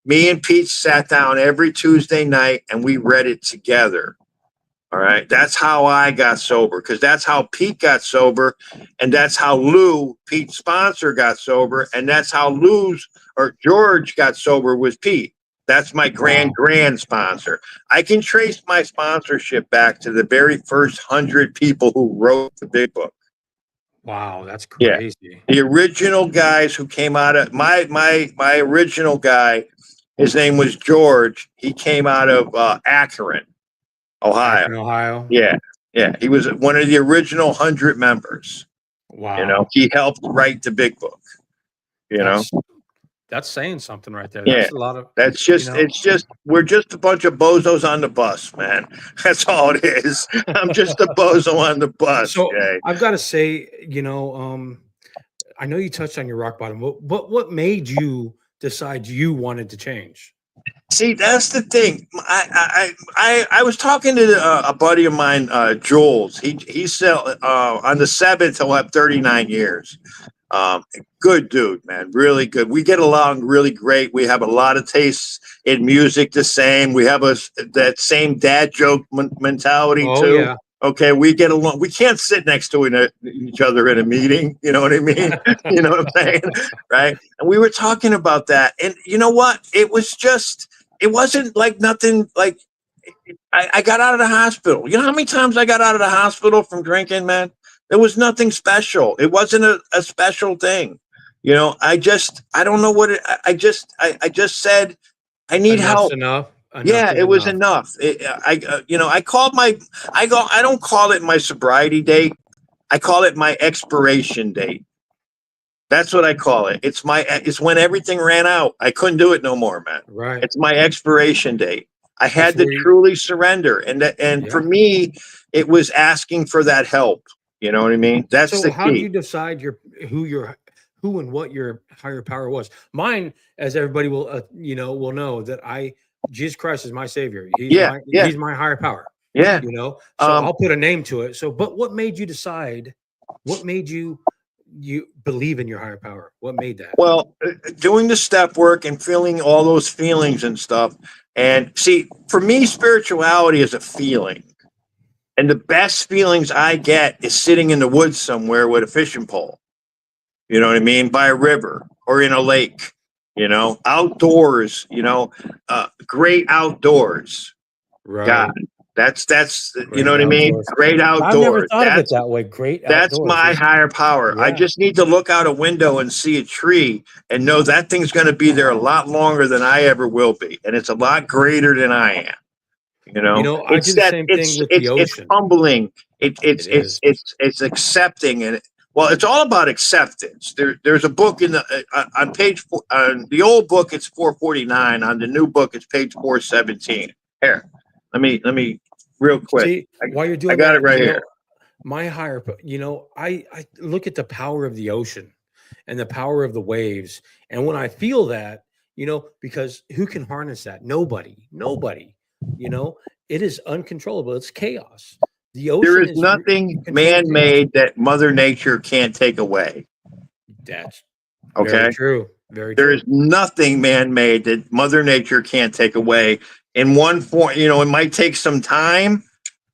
Me and Pete sat down every Tuesday night and we read it together. All right. That's how I got sober, because that's how Pete got sober. And that's how Lou, Pete's sponsor, got sober. And that's how George got sober with Pete. That's my grand sponsor. I can trace my sponsorship back to the very first 100 people who wrote the big book. Wow, that's Yeah. crazy. The original guys who came out of my original guy, his name was George. He came out of Akron, Ohio. Akron, Ohio. Yeah. Yeah. He was one of the original 100 members. Wow. You know, he helped write the big book. You know, that's saying something right there. Yeah. That's a lot of, that's just, we're just a bunch of bozos on the bus, man. That's all it is. I'm just a bozo on the bus. So Jay. I've got to say, I know you touched on your rock bottom. What made you decide you wanted to change? See, that's the thing. I was talking to a buddy of mine, Jules. He said on the 7th he'll have 39 years. Good dude, man, really good. We get along really great. We have a lot of tastes in music, the same. We have that same dad joke mentality too. Yeah. Okay, we get along. We can't sit next to each other in a meeting. You know what I mean? You know what I'm saying? Right? And we were talking about that. And you know what? It wasn't like nothing like I got out of the hospital. You know how many times I got out of the hospital from drinking, man? There was nothing special. It wasn't a special thing. You know, I don't know what I just said, I need help. Enough. Yeah, it was enough. I don't call it my sobriety date. I call it my expiration date. That's what I call it. It's when everything ran out. I couldn't do it no more, man. Right. It's my expiration date. I had to truly surrender. And for me, it was asking for that help. You know what I mean? That's the key. How do you decide who and what your higher power was? Mine, as everybody will know that Jesus Christ is my savior. He's my higher power. Yeah. You know, so I'll put a name to it. So, but what made you decide? What made you believe in your higher power? What made that? Well, doing the step work and feeling all those feelings and stuff. And see, for me, spirituality is a feeling. And the best feelings I get is sitting in the woods somewhere with a fishing pole. You know what I mean? By a river or in a lake, outdoors, great outdoors. Right. God, that's you know what I mean? Great outdoors. I've never thought of it that way. Great outdoors. That's my higher power. Yeah. I just need to look out a window and see a tree and know that thing's going to be there a lot longer than I ever will be. And it's a lot greater than I am. I do the same thing with the ocean. It's humbling. It's accepting, and it's all about acceptance. There's a book on page 4, the old book it's 449. On the new book it's page 417. Here, let me real quick. See, while you're doing, I got it right here. My higher, I look at the power of the ocean and the power of the waves, and when I feel that, because who can harness that? Nobody. It is uncontrollable. It's chaos. The ocean. There is nothing man-made that Mother Nature can't take away. That's okay. Very true. Very there true. Is nothing man-made that Mother Nature can't take away in one form. It might take some time,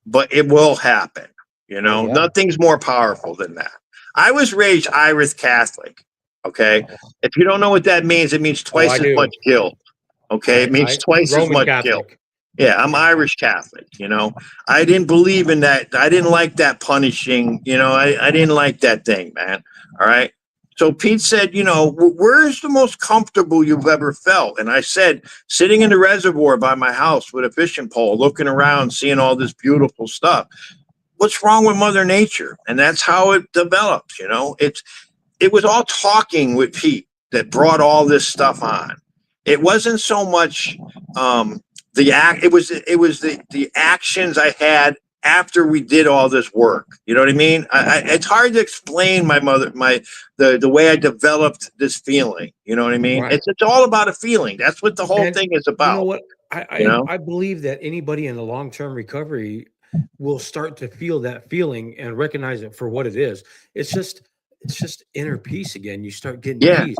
but it will happen. Nothing's more powerful than that. I was raised Irish Catholic. Okay. If you don't know what that means, it means twice as much guilt. Okay. It means twice as much guilt. Yeah, I'm Yeah. Irish Catholic, you know. I didn't believe in that. I didn't like that punishing, you know, I didn't like that thing, man. All right. So Pete said, you know, where's the most comfortable you've ever felt? And I said, sitting in the reservoir by my house with a fishing pole, looking around, seeing all this beautiful stuff. What's wrong with Mother Nature? And that's how it develops, you know. It was all talking with Pete that brought all this stuff on. It wasn't so much the act. It was the actions I had after we did all this work. You know what I mean? It's hard to explain the way I developed this feeling. You know what I mean? Right. It's all about a feeling. That's what the whole And thing is you know about. what? You know? I believe that anybody in a long-term recovery will start to feel that feeling and recognize it for what it is. It's just it's just inner peace again. You start getting Yeah, peace.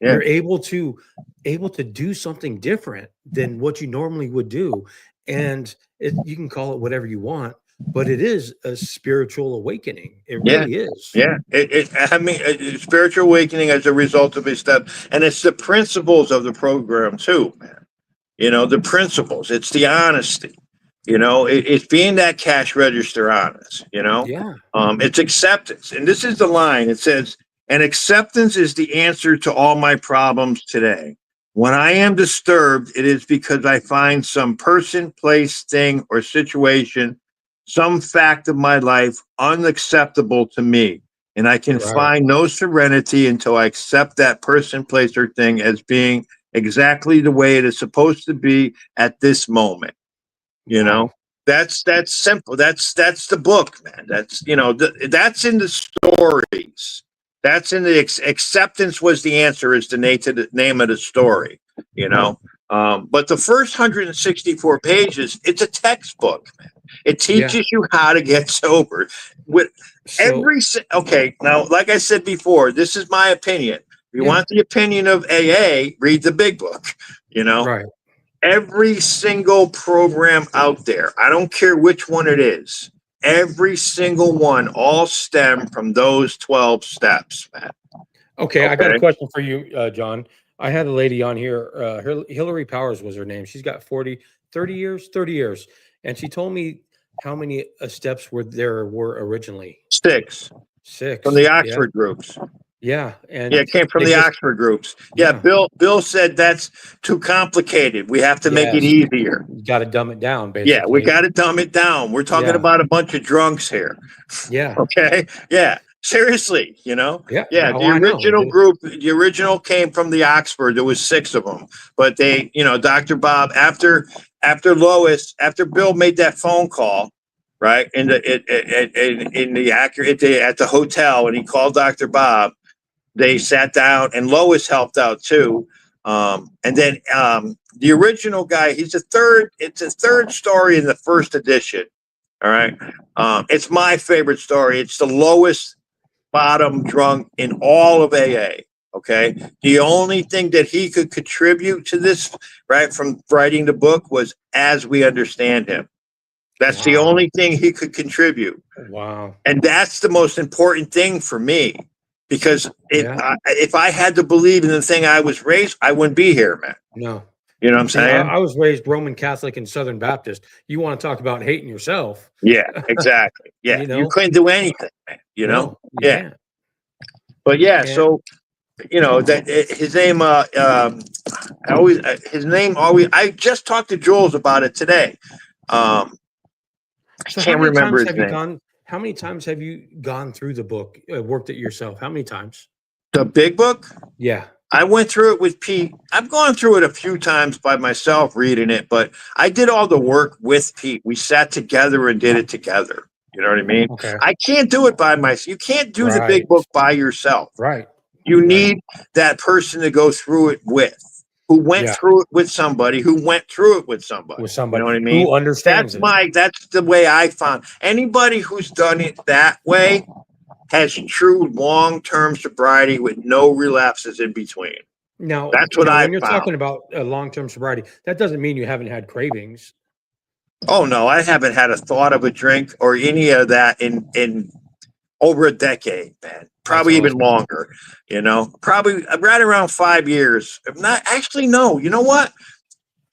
yeah, You're able to do something different than what you normally would do. And you can call it whatever you want, but it is a spiritual awakening. It yeah. really is. Yeah, I mean, spiritual awakening as a result of his step, and it's the principles of the program too, man. You know, the principles. It's the honesty. You know, it's being that cash register honest. You know, Yeah. it's acceptance, and this is the line. It says, "And acceptance is the answer to all my problems today. When I am disturbed, it is because I find some person, place, thing, or situation, some fact of my life unacceptable to me." And I can Right. find no serenity until I accept that person, place, or thing as being exactly the way it is supposed to be at this moment. You know, Wow. that's simple. That's the book, man. That's, you know, that's in the stories. That's in the acceptance was the answer is the name of the story. You know, but the first 164 pages, it's a textbook, man. It Yeah. teaches you how to get sober. With So okay, now, like I said before, this is my opinion. If you yeah. want the opinion of AA, read the big book. You know, Right. every single program out there, I don't care which one it is, every single one all stem from those 12 steps, man. Okay, I got a Okay. question for you, John. I had a lady on here, Hillary Powers was her name. She's got 30 years. And she told me how many steps were originally. Six from 6. the Yeah. Oxford groups. Yeah. Yeah, And it came from they the just, Oxford groups. Yeah, yeah. Bill said that's too complicated. We have to make it Yes. easier. You got to dumb it down, Yeah, we basically. got to dumb it down. We're talking Yeah. about a bunch of drunks here. Yeah. Okay. Yeah. Seriously, you know? Yeah. Yeah. Oh, The I know. original group, the original came from the Oxford. There was six of them. But they, you know, Dr. Bob, after Bill made that phone call, right? In the accurate at the hotel, and he called Dr. Bob, they sat down, and Lois helped out too. And then the original guy, it's a third story in the first edition. All right. It's my favorite story. It's the lowest bottom drunk in all of AA. Okay. The only thing that he could contribute to this, right, from writing the book was as we understand him. That's the Wow. only thing he could contribute. Wow. And that's the most important thing for me because Yeah. if I had to believe in the thing I was raised, I wouldn't be here, man. No. You know what I'm See, saying? I was raised Roman Catholic and Southern Baptist. You want to talk about hating yourself, Yeah, exactly. Yeah. you You know? couldn't do anything, man, you know? No, you Yeah. can't. But yeah, And so you know that his name his name always I just talked to Jules about it today. I so can't remember his name. how many times have you gone through the book, worked it yourself? How many times? The big book. Yeah. I went through it with Pete. I've gone through it a few times by myself reading it, but I did all the work with Pete. We sat together and did it together. You know what I mean? Okay. I can't do it by myself. You can't do the big Right. book by yourself. Right. You Right. need that person to go through it with, who went Yeah. through it with somebody, who went through it with somebody. With You know somebody what I mean? who understands it. That's the way I found. Anybody who's done it that way has true long-term sobriety with no relapses in between. That's what Now, I when you're found. talking about long-term sobriety, that doesn't mean you haven't had cravings. Oh no, I haven't had a thought of a drink or any of that in over a decade, man. That's Probably even awesome. longer, you know. Probably right around 5 years. If not, actually, no. You know what?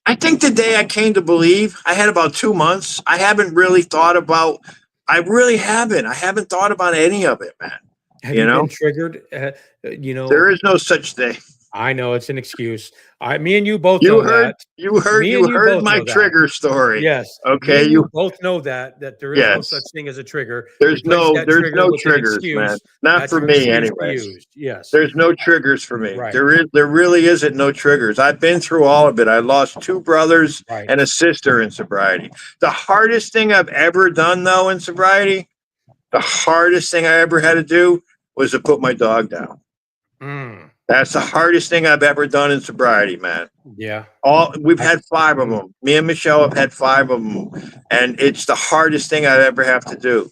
I think the day I came to believe, I had about 2 months. I haven't really thought about. I really haven't. I haven't thought about any of it, man. Have You you know, been triggered? You there know, is no such thing. I know it's an excuse. Me and you both know that. Me and You you heard both my know that. trigger story. Yes, me Okay, and you you both know that there is no such yes. thing as a trigger. Replace that There's trigger no with an triggers, man. excuse. Not That's for your me, excuse to anyways. use. Yes, There's no triggers for me. right, There really isn't no triggers. I've been through all of it. I lost two brothers and a right. sister in sobriety. The hardest thing I've ever done though in sobriety, the hardest thing I ever had to do was to put my dog down. Mm, That's the hardest thing I've ever done in sobriety, man. yeah, All we've I, had five of them. Me and Michelle have had five of them, and it's the hardest thing I ever have to do.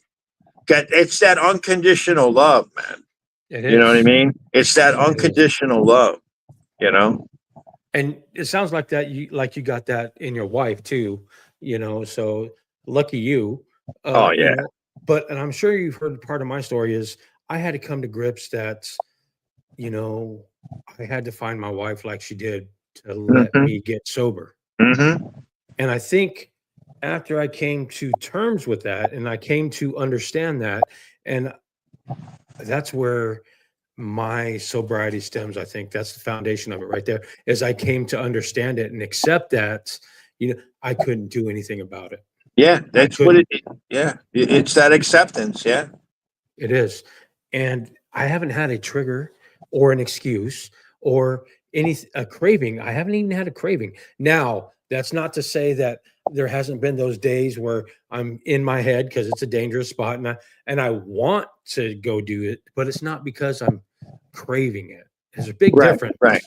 It's that unconditional love, man. it You know what I is. mean? It's that It is. unconditional love. You know? And it sounds like that you got that in your wife too, so lucky you. Oh You yeah. know, but and I'm sure you've heard part of my story is I had to come to grips that, you know, I had to find my wife like she did to let Mm-hmm. me get sober. Mm-hmm. And I think after I came to terms with that and I came to understand that, and that's where my sobriety stems. I think that's the foundation of it right there. As I came to understand it and accept that, I couldn't do anything about it. Yeah, I that's what couldn't. yeah. It's that acceptance. Yeah. It is. And I haven't had a trigger or an excuse or a craving. I haven't even had a craving. Now, that's not to say that there hasn't been those days where I'm in my head because it's a dangerous spot and I want to go do it, but it's not because I'm craving it. There's a big Right. difference. Right.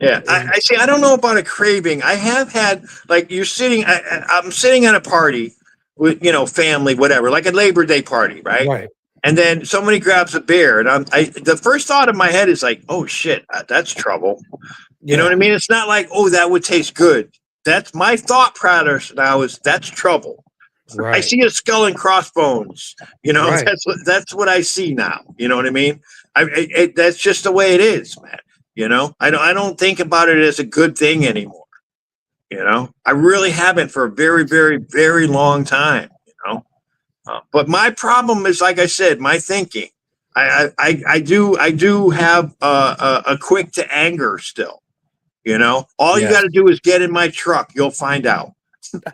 Yeah, And I see. I don't know about a craving. I have had like you're sitting. I'm sitting at a party with family, whatever, like a Labor Day party, right? right. And then somebody grabs a beer, and the first thought in my head is like, oh shit, that's trouble. You know what I Yeah. mean? It's not like, oh, that would taste good. That's my thought process now is that's trouble. I Right. see a skull and crossbones. Right. That's what I see now. You know what I mean? That's just the way it is, man. I don't think about it as a good thing anymore. I really haven't for a very, very, very long time. But my problem is, like I said, my thinking. I do have a quick to anger still. All you got Yes. to do is get in my truck. You'll find out.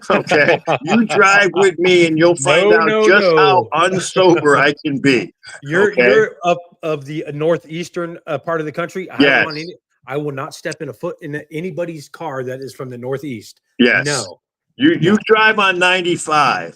Okay, you drive with me, and you'll find No, out no, just how no. unsober I can be. Okay. You're up of the northeastern part of the country. Yes. I will not step in a foot in anybody's car that is from the northeast. Yes. No, You no. drive on 95.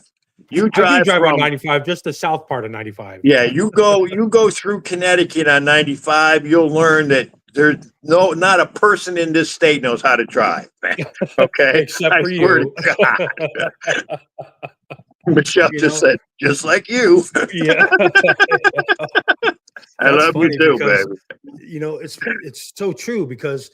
You I do drive drive on from 95, just the south part of 95. yeah. You go through Connecticut on 95. You'll learn that there's not a person in this state knows how to drive. Man. Okay, Except I for swear to you. God. Michelle You just know, said, just like you. yeah. I That's love you funny too, because baby. it's so true because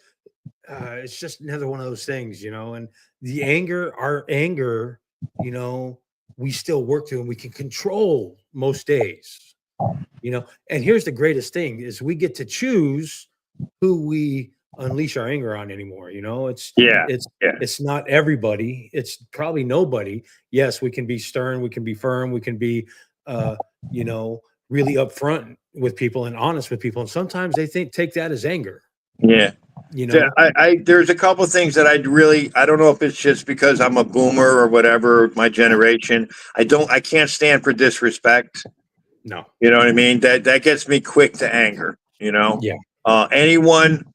it's just another one of those things, and our anger, you know, we still work through and we can control most days, and here's the greatest thing is we get to choose who we unleash our anger on anymore. Yeah, It's yeah, it's not everybody, it's probably nobody. Yes, we can be stern, we can be firm, we can be uh you know really upfront with people and honest with people, and sometimes they take that as anger yeah. you Yeah, know there's a couple of things that I don't know if it's just because I'm a boomer or whatever, my generation. I can't stand for disrespect. no. You know what I mean? That gets me quick to anger. Yeah. Anyone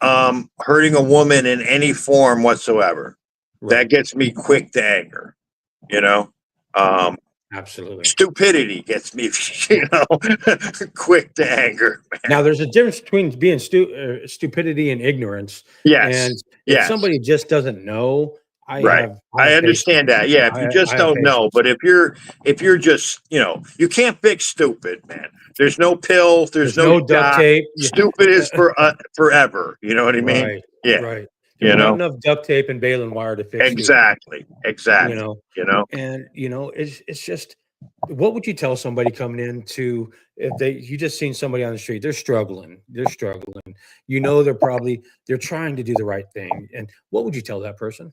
hurting a woman in any form whatsoever, that Right. gets me quick to anger. You know, um, Absolutely. stupidity gets me, quick to anger. Now, there's a difference between being stupidity and ignorance. And Yes, if yes. somebody just doesn't know, Right. I I have patience. understand that. Yeah, if you I just have don't know, patience. but if you're just, you can't fix stupid, man. There's no pill, there's There's no no duct shot. tape. Yeah. Stupid is for forever. You know what I mean? Right. Yeah, Right. There's you not know. enough duct tape and baling wire to fix stupid. Exactly. You Exactly. know, You know. and it's just, what would you tell somebody coming into, if you just seen somebody on the street, they're struggling, they're trying to do the right thing, and what would you tell that person?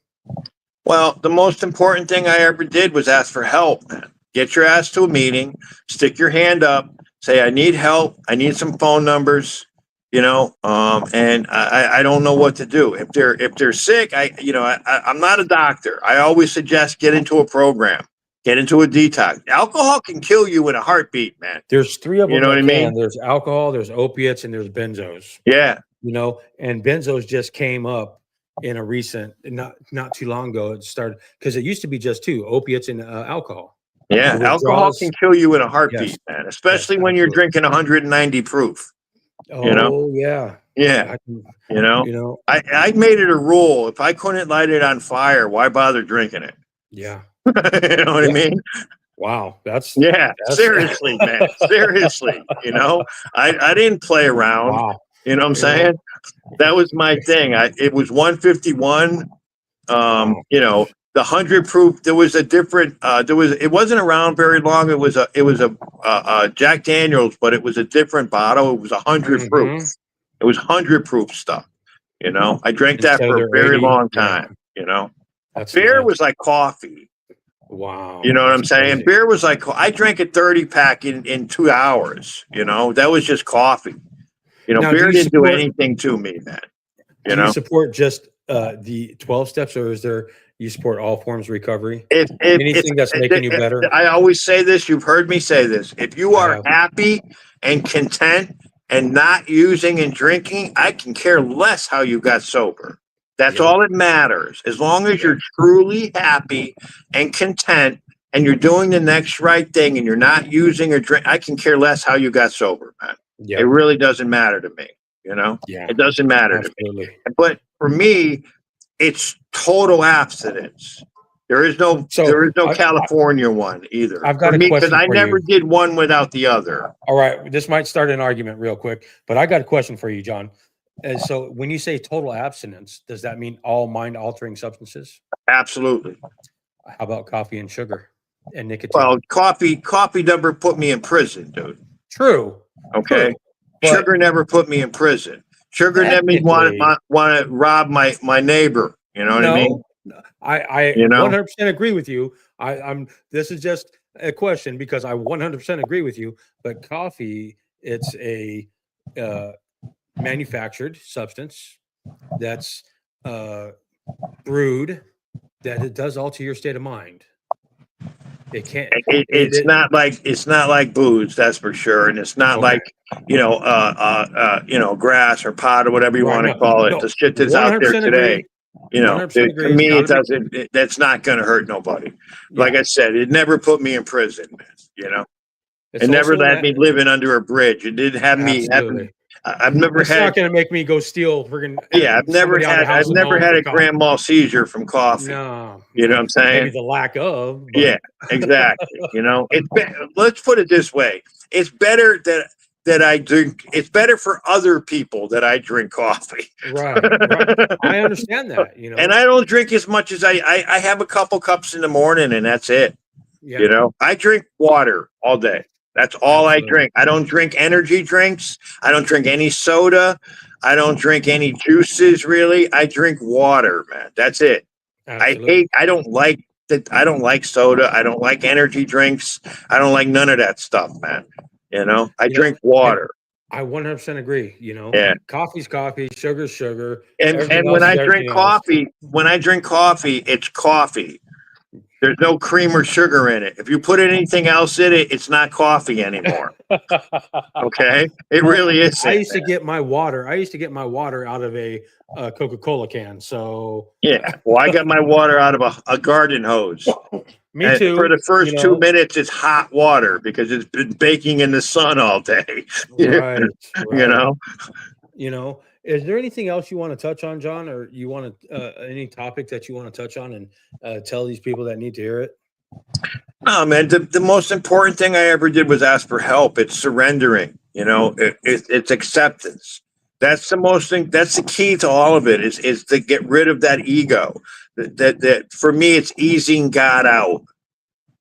Well, the most important thing I ever did was ask for help, man. Get your ass to a meeting, stick your hand up, say, I need help. I need some phone numbers, and I don't know what to do. If they're sick, I'm not a doctor. I always suggest get into a program, get into a detox. Alcohol can kill you in a heartbeat, man. There's three of You them know what that I can. mean? There's alcohol, there's opiates, and there's benzos. Yeah. And benzos just came up in a recent, not too long ago. It started because it used to be just two opiates and alcohol. Yeah. The Alcohol withdrawals, can kill you in a yes, heartbeat, man, yes, especially when you're absolutely. drinking 190 proof, you know? Oh yeah, Yeah. I can, You know, you know, I made it a rule. If I couldn't light it on fire, why bother drinking it? yeah, You know what I yeah. mean? Wow, Yeah, that's seriously, man. Seriously. I didn't play around. wow. You know what I'm You know, saying? That was my thing. It was 151. wow. The 100 proof, there was a different it wasn't around very long. It was a Jack Daniels, but it was a different bottle. It was 100 proof. Hmm. It was 100 proof stuff. I drank that Instead of for a their very 80, long yeah, time. that's Beer nuts. was like coffee. You Wow, know what that's I'm saying? crazy. Beer was like, I drank a 30 pack in 2 hours. That was just coffee. Now, Beer didn't do anything to me, man. do you support just the 12 steps, or is there you support all forms of recovery? If Anything that's making you better? I always say this, you've heard me say this. If you I are have. happy and content and not using and drinking, I can care less how you got sober. That's Yep. all that matters. As long as Yep. you're truly happy and content and you're doing the next right thing and you're not using or drink, I can care less how you got sober, man. It Yep. really doesn't matter to me. Yeah. It doesn't matter to me. Absolutely. But for me, it's total abstinence. So There is no I, California one either I've for got a me because question I for you. never did one without the other. All right, this might start an argument real quick, but I got a question for you, John. So when you say total abstinence, does that mean all mind-altering substances? Absolutely. How about coffee and sugar and nicotine? Well, coffee never put me in prison, dude. True. Okay, True. sugar But never put me in prison. Sugar never technically, want to rob my neighbor. You know what I mean? no, I You know. 100% agree with you. I'm this is just a question because I 100% agree with you. But coffee, it's a uh, manufactured substance that's uh, brewed that it does alter your state of mind. It can't. It's not like booze, that's for sure, and it's not Okay. like grass or pot or whatever you Right. want to No. call it. No. The shit that's out there 100% today. agree. 100% To agree. It's me, got it to be. doesn't. That's not going to hurt nobody. Like Yeah. I said, it never put me in prison. It's It never also had me living under a bridge. It didn't have me having. absolutely. I've never It's had. not going to make me go steal friggin' Yeah, I've never somebody out of had. I've house and never home had for a coffee. grand mal seizure from coffee. No, You know what no. I'm saying? Maybe the lack of, Yeah, but exactly. Let's put it this way. It's better that I drink. It's better for other people that I drink coffee. right, right. I understand that. And I don't drink as much as I have a couple cups in the morning and that's it. Yeah, I drink water all day. That's all I absolutely, drink. I don't drink energy drinks. I don't drink any soda. I don't drink any juices really. I drink water, man. That's it. absolutely. I don't like that. I don't like soda. I don't like energy drinks. I don't like none of that stuff, man. I You know, drink and water. I 100% agree. Yeah. Coffee's coffee, sugar's sugar, And everything else is everything else. when I drink coffee, it's coffee. There's no cream or sugar in it. If you put anything else in it, it's not coffee anymore. Okay? It Well, really I isn't, used to man. get my water. I used to get my water out of a Coca-Cola can. So Yeah. Well, I got my water out of a garden hose. me And for too. the first 2 minutes, it's hot water because it's been baking in the sun all day. you Right, right. know? Is there anything else you want to touch on, John, or you want to any topic that you want to touch on and tell these people that need to hear it? No, man. The most important thing I ever did was ask for help. It's surrendering. It's acceptance. That's the most thing. That's the key to all of it. Is to get rid of that ego. That for me, it's easing God out.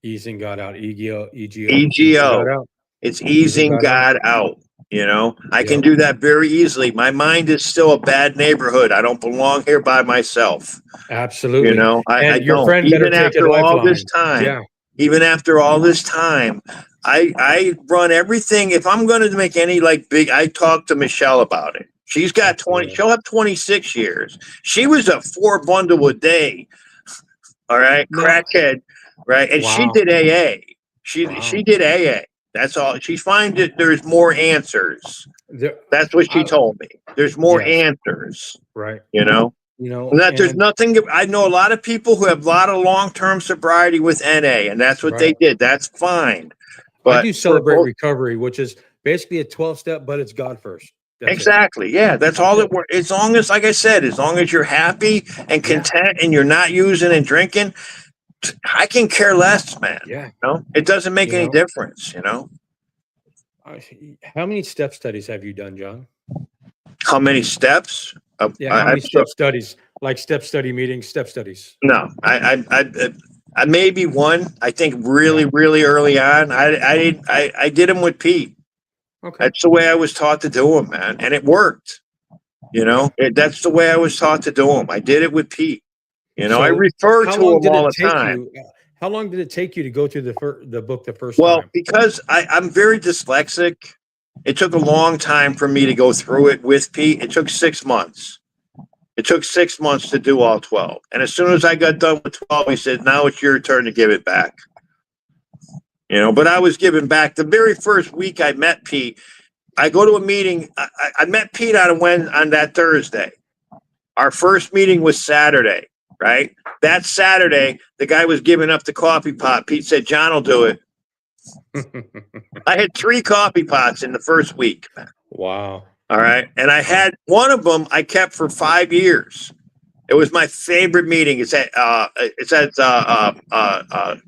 Easing God out, EGO, EGO, easing God EGO. out, It's easing easing God out. God out. You know, I can Yep. do that very easily. My mind is still a bad neighborhood. I don't belong here by myself. You Absolutely. know, I And your don't. friend better Even take a after all this lifeline. time, Yeah. even after all this time, I run everything. If I'm going to make any like big, I talk to Michelle about it. She's got 20, Absolutely. she'll have 26 years. She was a 4 bundle a day. All right. Now, Crackhead. Right. And she wow. did AA. She Wow. did AA. That's all. She finds that there's more answers. There, That's what she I, told me. There's more yes. answers, Right. you know, that there's And nothing. I know a lot of people who have a lot of long-term sobriety with NA, and that's what right. they did. That's fine. I But do for celebrate recovery, which is basically a 12 step, but it's God first. That's it. exactly, yeah, that's That's all it. it works. As long as, like I said, as long as you're happy and Yeah. content and you're not using and drinking, I can care less, man. Yeah. You know, it doesn't make You any know, difference. You know, how many step studies have you done, John? how many steps? Yeah. How many step studies, like step study meetings, step studies? No, I maybe one. I think really, Yeah. really early on. I did them with Pete. Okay. That's the way I was taught to do them, man, and it worked. You Yeah. know, that's the way I was taught to do them. I did it with Pete. You know, I So refer how to long them did all it the take time. you? How long did it take you to go through the book the first Well, time? because I'm very dyslexic, it took a long time for me to go through it with Pete. It took 6 months. It took 6 months to do all 12. And as soon as I got done with 12, he said, now it's your turn to give it back. You know, but I was giving back the very first week I met Pete. I go to a meeting. I met Pete on that Thursday. Our first meeting was Saturday, right? That Saturday, the guy was giving up the coffee pot. Pete said, John will do it. I had 3 coffee pots in the first week. Wow. All right. And I Wow. had one of them I kept for 5 years. It was my favorite meeting. It's at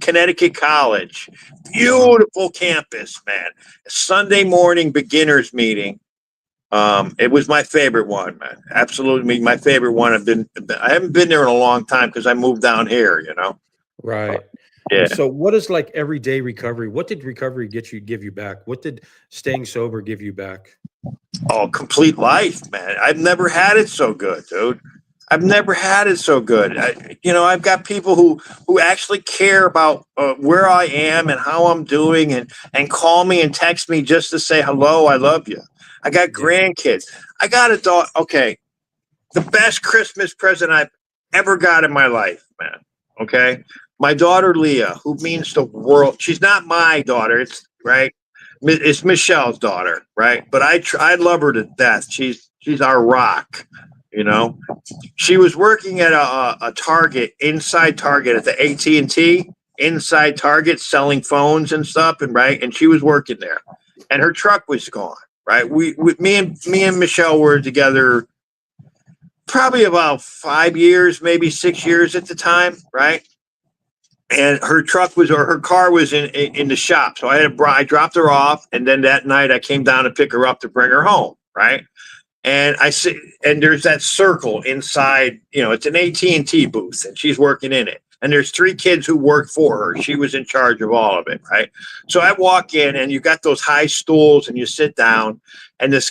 Connecticut College. Wow. Beautiful campus, man. Sunday morning beginners meeting. It was my favorite one, man. Absolutely my favorite one. I haven't been there in a long time because I moved down here, you know. Right. Yeah. So what is like everyday recovery? What did recovery give you back? What did staying sober give you back? Oh, complete life, man. I've never had it so good, dude. I've never had it so good. I've got people who actually care about where I am and how I'm doing, and call me and text me just to say hello. I love you. I got Yeah. grandkids. I got a dog. Okay, the best Christmas present I've ever got in my life, man. Okay, my daughter Leah, who means the world. She's not my daughter. It's right. It's Michelle's daughter, right? But I love her to death. She's our rock, you know. She was working at a Target, inside Target at the AT&T inside Target, selling phones and stuff, and she was working there, and her truck was gone. Right, me and Michelle were together probably about 5 years, maybe 6 years at the time, right? And her car was in the shop, so I dropped her off, and then that night I came down to pick her up to bring her home, right? And I see, and there's that circle inside, it's an AT&T booth, and she's working in it. And there's 3 kids who work for her. She was in charge of all of it, right? So I walk in, and you got those high stools, and you sit down, and this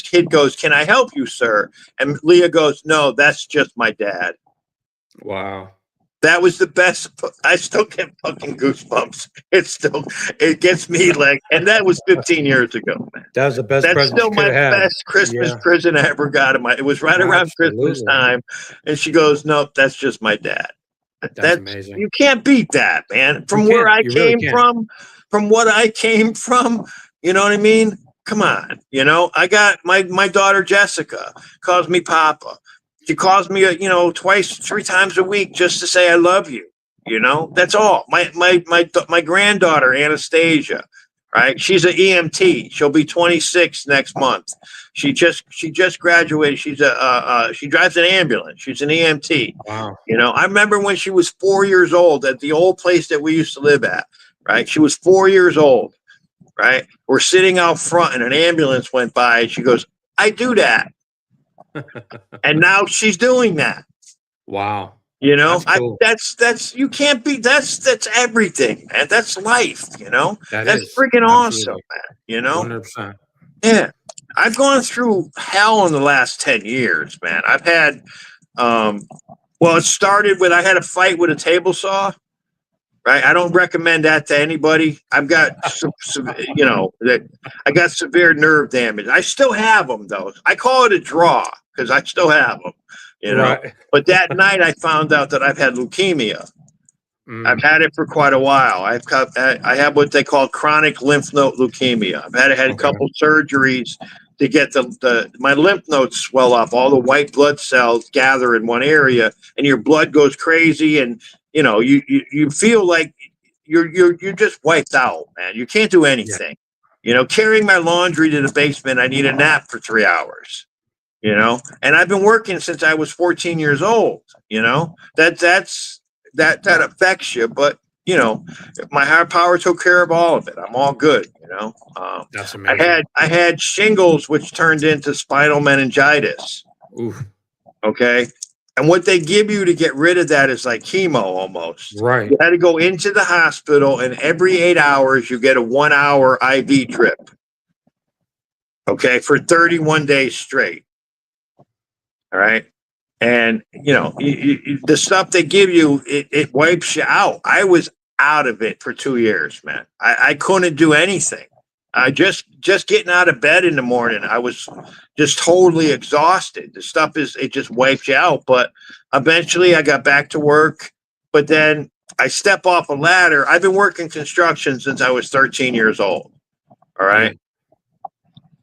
kid goes, "Can I help you, sir?" And Leah goes, "No, that's just my dad." Wow. That was the best. I still get fucking goosebumps. It gets me like, and that was 15 years ago, man. That was the best That's present still you could my have had. best Christmas Yeah. present I ever got. It was right around Christmas Absolutely. time, and she goes, "Nope, that's just my dad." That's That's amazing. You can't beat that, man. You From where can't. I You really came can't. from what I came from, you know what I mean? Come on, I got my daughter Jessica calls me Papa. She calls me, twice, 3 times a week just to say I love you. That's all. My granddaughter Anastasia, right? She's an EMT. She'll be 26 next month. She just graduated. She drives an ambulance. She's an EMT. Wow. I remember when she was 4 years old at the old place that we used to live at, right? She was 4 years old, right? We're sitting out front and an ambulance went by and she goes, "I do that." And now she's doing that. Wow. You know, That's cool. that's you can't be that's everything, man. That's life, That That's is. freaking awesome, Absolutely. man. 100%. Yeah. I've gone through hell in the last 10 years, man. I've had, well, it started with I had a fight with a table saw, right? I don't recommend that to anybody. I've got that I got severe nerve damage. I still have them though. I call it a draw because I still have them, you know. Right. But that night I found out that I've had leukemia. I've Mm, had it for quite a while. I have what they call chronic lymph node leukemia. Had a okay. couple surgeries to get the my lymph nodes swell up. All the white blood cells gather in one area, and your blood goes crazy, and you feel like you're just wiped out, man. You can't do Yeah. anything. Carrying my laundry to the basement, I need a nap for 3 hours. And I've been working since I was 14 years old. That affects you, but my higher power took care of all of it. I'm all good. That's I amazing. had shingles, which turned into spinal meningitis. Oof. Okay. And what they give you to get rid of that is like chemo almost. Right. You had to go into the hospital, and every 8 hours, you get a 1 hour IV drip. Okay. For 31 days straight. All right. And, the stuff they give you, it wipes you out. I was out of it for 2 years, man. I couldn't do anything. I just getting out of bed in the morning, I was just totally exhausted. The stuff it just wipes you out. But eventually I got back to work. But then I step off a ladder. I've been working construction since I was 13 years old. All right. Mm,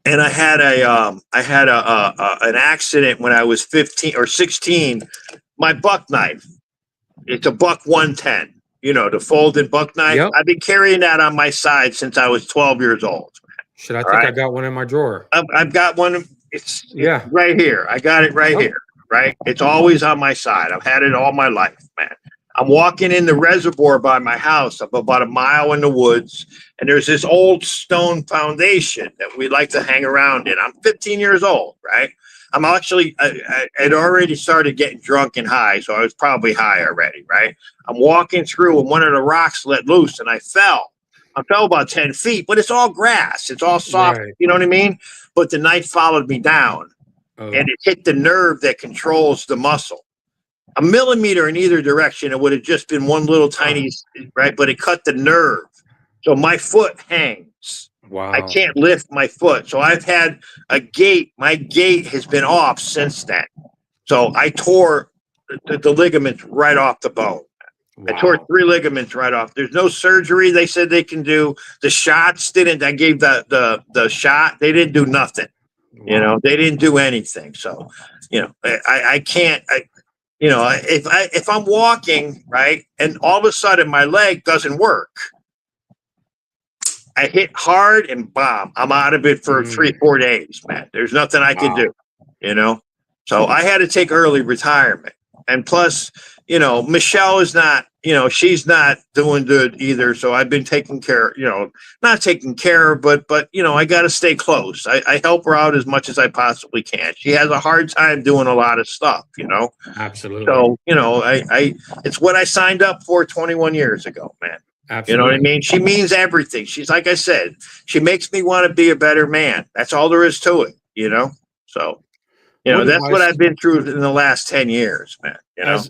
And I had an accident when I was 15 or 16. My buck knife. It's a buck 110. The folded buck knife. yep. I've been carrying that on my side since I was 12 years old. Should I All think I right. got one in my drawer? I've got one. It's Yeah. right here. I got it right Yep. here. Right. It's always on my side. I've had it all my life, man. I'm walking in the reservoir by my house up about a mile in the woods, and there's this old stone foundation that we like to hang around in. I'm 15 years old, right? I'm actually, I had already started getting drunk and high, so I was probably high already, right? I'm walking through, and one of the rocks let loose, and I fell. I fell about 10 feet, but it's all grass. It's all soft. Right. You know what I mean? But the knife followed me down, Oh, and it hit the nerve that controls the muscle. A millimeter in either direction, it would have just been one little tiny, right? But it cut the nerve. So my foot hangs. I wow. can't lift my foot. So I've had a gait. My gait has been off since then. So I tore the ligaments right off the bone. I tore Wow. 3 ligaments right off. There's no surgery they said they can do. The shots didn't. I gave the shot. They didn't do nothing. Wow. They didn't do anything. So, I can't. If I'm walking, right, and all of a sudden my leg doesn't work, I hit hard and bomb. I'm out of it for Mm, 3, 4 days, man. There's nothing I can wow. do, you know. So I had to take early retirement, and plus, Michelle is not, she's not doing good either. So I've been taking care, not taking care, but I got to stay close. I help her out as much as I possibly can. She has a hard time doing a lot of stuff. Absolutely. So, it's what I signed up for 21 years ago, man. You know what I Absolutely. mean? She means everything. She's like I said, she makes me want to be a better man. That's all there is to it. So, What that's what advice, I've been through in the last 10 years, man.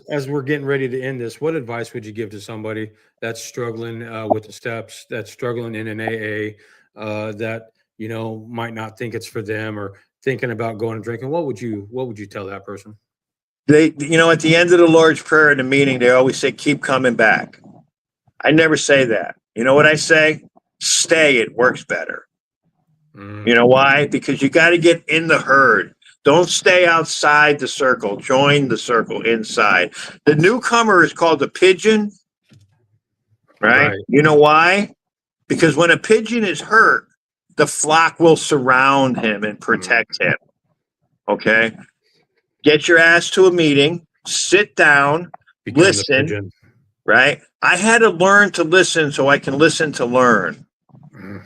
as we're getting ready to end this, what advice would you give to somebody that's struggling with the steps, that's struggling in an AA, that might not think it's for them or thinking about going and drinking? What would you tell that person? At the end of the Lord's Prayer in the meeting, they always say, keep coming back. I never say that. You know what I say? Stay, it works better. You Mm, know why? Because you got to get in the herd. Don't stay outside the circle. Join the circle inside. The newcomer is called a pigeon, right? right. You know why? Because when a pigeon is hurt, the flock will surround him and Mm, protect him. Okay? Get your ass to a meeting, sit down, become the listen, pigeon. right? I had to learn to listen so I can listen to learn. Mm,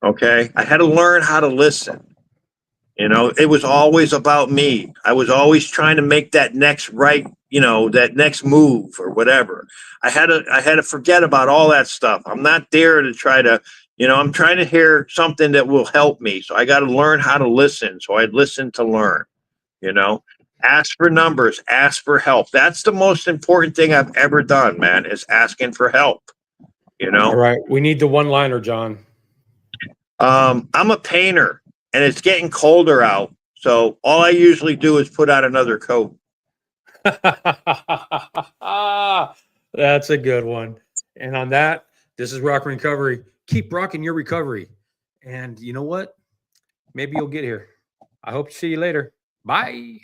Okay? I had to learn how to listen. It was always about me. I was always trying to make that next right, that next move or whatever. I had to forget about all that stuff. I'm not there to try to, You know, I'm trying to hear something that will help me. So I got to learn how to listen. So I listen to learn, you know, ask for numbers, ask for help. That's the most important thing I've ever done, man, is asking for help, you All know. right. We need the one liner, John. I'm a painter and it's getting colder out. So all I usually do is put out another coat. That's a good one. And on that, this is Rock Recovery. Keep rocking your recovery. And you know what? Maybe you'll get here. I hope to see you later. Bye.